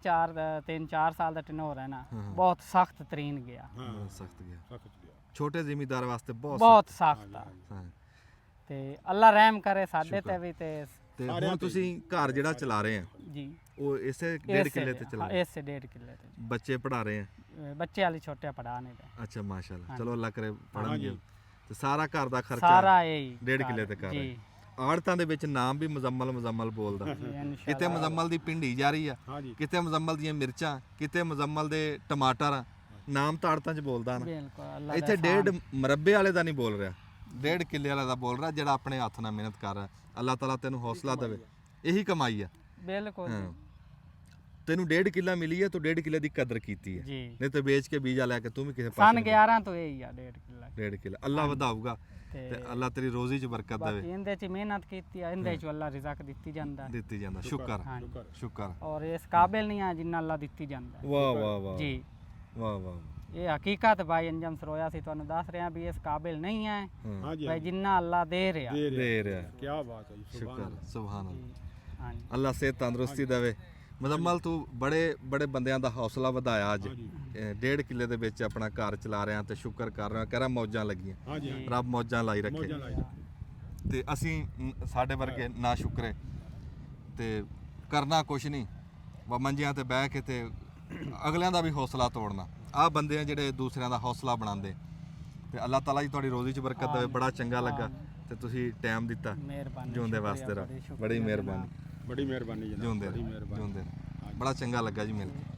3-4 ਸਾਲ ਦਾ ਟਨੋਰ ਹੈ ਨਾ, ਬਹੁਤ ਸਖਤ ਤਰੀਨ ਗਿਆ, ਸਖਤ ਗਿਆ, ਛੋਟੇ ਜ਼ਿਮੀਦਾਰ ਵਾਸਤੇ ਬਹੁਤ ਸਖਤ ਆ। ਹਾਂ। ਤੇ ਅੱਲਾ ਰਹਿਮ ਕਰੇ ਸਾਡੇ ਤੇ ਵੀ। ਤੇ ਹੁਣ ਤੁਸੀਂ ਘਰ ਜਿਹੜਾ ਚਲਾ ਰਹੇ ਆ ਜੀ ਉਹ ਇਸੇ 1.5 ਕਿੱਲੇ ਤੇ ਚਲਾ ਰਹੇ ਇਸੇ 1.5 ਕਿੱਲੇ ਤੇ ਬੱਚੇ ਪੜਾ ਰਹੇ ਆ? ਬੱਚੇ ਵਾਲੀ ਛੋਟੇ ਪੜਾ ਨਹੀਂ ਰਹੇ। ਅੱਛਾ ਮਾਸ਼ਾਅੱਲਾ, ਚਲੋ ਅੱਲਾ ਕਰੇ ਪੜਨਗੇ। ਤੇ ਸਾਰਾ ਘਰ ਦਾ ਖਰਚਾ ਸਾਰਾ ਇਹ 1.5 ਕਿੱਲੇ ਤੇ ਕਰ ਰਹੇ। ਜੀ ਆੜਤਾਂ ਦੇ ਵਿੱਚ ਨਾਮ ਵੀ ਮੁਜ਼ੰਮਲ ਬੋਲਦਾ, ਕਿਤੇ ਮੁਜ਼ੰਮਲ ਦੀ ਭਿੰਡੀ ਜਾ ਰਹੀ ਆ, ਕਿਤੇ ਮੁਜ਼ੰਮਲ ਦੀਆਂ ਮਿਰਚਾਂ, ਕਿਤੇ ਮੁਜ਼ੰਮਲ ਦੇ ਟਮਾਟਰ, ਨਾਮ ਤਾਂ ਆੜਤਾਂ 'ਚ ਬੋਲਦਾ ਨਾ। ਬਿਲਕੁਲ ਅੱਲਾ ਇੱਥੇ 1.5 ਮਰੱਬੇ ਵਾਲੇ ਦਾ ਨਹੀਂ ਬੋਲ ਰਿਹਾ, 1.5 ਕਿੱਲੇ ਵਾਲੇ ਦਾ ਬੋਲ ਰਿਹਾ, ਜਿਹੜਾ ਆਪਣੇ ਹੱਥ ਨਾਲ ਮਿਹਨਤ ਕਰ ਰਿਹਾ। ਅੱਲਾਹ ਤਾਲਾ ਤੈਨੂੰ ਹੌਸਲਾ ਦੇਵੇ, ਇਹੀ ਕਮਾਈ ਆ। ਬਿਲਕੁਲ ਹਾਂ, ਤੈਨੂੰ 1.5 ਕਿੱਲਾ ਮਿਲੀ ਹੈ, ਤੂੰ 1.5 ਕਿੱਲੇ ਦੀ ਕਦਰ ਕੀਤੀ ਹੈ, ਜੀ। ਨਹੀਂ ਤੇ ਵੇਚ ਕੇ ਬੀਜਾ ਲੈ ਕੇ ਤੂੰ ਵੀ ਕਿਸੇ ਸਨ ਪਾਸੇ 11 ਤੋਂ ਇਹ ਹੀ ਆ 1.5 ਕਿੱਲਾ। 1.5 ਕਿੱਲਾ ਅੱਲਾਹ ਵਧਾਊਗਾ ਤੇ ਅੱਲਾਹ ਤੇਰੀ ਰੋਜ਼ੀ 'ਚ ਬਰਕਤ ਬਾਕੀ ਦੇਵੇ, ਇਹਦੇ ਚ ਮਿਹਨਤ ਕੀਤੀ ਆ, ਇਹਦੇ ਚ ਅੱਲਾ ਰਿਜ਼ਕ ਦਿੱਤੀ ਜਾਂਦਾ ਹੈ। ਦਿੱਤੀ ਜਾਂਦਾ। ਸ਼ੁਕਰ ਹਾਂਜੀ। ਸ਼ੁਕਰ। ਔਰ ਇਸ ਕਾਬਿਲ ਨਹੀਂ ਆ ਜਿੰਨਾ ਅੱਲਾ ਦਿੱਤੀ ਜਾਂਦਾ ਹੈ। ਵਾਹ ਵਾਹ ਵਾਹ ਜੀ ਵਾਹ ਵਾਹ। ਇਹ ਹਕੀਕਤ ਭਾਈ ਅੰਜਮ ਸਰੋਇਆ ਸੀ ਤੁਹਾਨੂੰ ਦੱਸ ਰਿਹਾ ਵੀ ਇਸ ਕਾਬਿਲ ਨਹੀਂ ਹੈ ਹਾਂਜੀ ਭਾਈ ਜਿੰਨਾ ਅੱਲਾ ਦੇ ਰਿਹਾ। ਦੇ ਰਿਹਾ। ਕੀ ਬਾਤ ਹੈ ਜੀ, ਸ਼ੁਕਰ ਸੁਭਾਨ ਅੱਲਾਹ। ਹਾਂਜੀ ਅੱਲਾਹ ਸਿਹਤ ਤੰਦਰੁਸਤੀ ਦੇਵੇ। ਮੁਜ਼ੰਮਲ ਤੂੰ ਬੜੇ ਬੰਦਿਆਂ ਦਾ ਹੌਸਲਾ ਵਧਾਇਆ ਅੱਜ। 1.5 ਕਿੱਲੇ ਦੇ ਵਿੱਚ ਆਪਣਾ ਘਰ ਚਲਾ ਰਿਹਾ ਤੇ ਸ਼ੁਕਰ ਕਰ ਰਿਹਾ, ਕਹਿ ਰਿਹਾ ਮੌਜਾਂ ਲੱਗੀਆਂ। ਹਾਂਜੀ ਰੱਬ ਮੌਜਾਂ ਲਾਈ ਰੱਖੇ। ਮੌਜਾਂ ਲਾਈ। ਤੇ ਅਸੀਂ ਸਾਡੇ ਵਰਗੇ ਨਾ ਸ਼ੁਕਰੇ ਤੇ ਕਰਨਾ ਕੁਛ ਨਹੀਂ, ਮੰਜਿਆਂ ਤੇ ਬਹਿ ਕੇ ਤੇ ਅਗਲਿਆਂ ਦਾ ਵੀ ਹੌਸਲਾ ਤੋੜਨਾ। ਆਹ ਬੰਦੇ ਆ ਜਿਹੜੇ ਦੂਸਰਿਆਂ ਦਾ ਹੌਸਲਾ ਬਣਾਉਂਦੇ। ਤੇ ਅੱਲਾਹ ਤਾਲਾ ਜੀ ਤੁਹਾਡੀ ਰੋਜ਼ੀ 'ਚ ਬਰਕਤ ਦੇਵੇ। ਬੜਾ ਚੰਗਾ ਲੱਗਾ ਤੇ ਤੁਸੀਂ ਟਾਈਮ ਦਿੱਤਾ। ਮਿਹਰਬਾਨੀ। ਜਿਉਂਦੇ ਵਾਸਤੇ ਰਹੋ, ਬੜੀ ਮਿਹਰਬਾਨੀ। ਬੜੀ ਮਿਹਰਬਾਨੀ ਜਨਾਬ, ਜਿਉਂਦੇ ਬੜੀ ਰਹੋ, ਮਿਹਰਬਾਨੀ। ਜਿਉਂਦੇ ਰਹੋ। ਬੜਾ ਚੰਗਾ ਲੱਗਾ ਜੀ ਮਿਲ ਕੇ।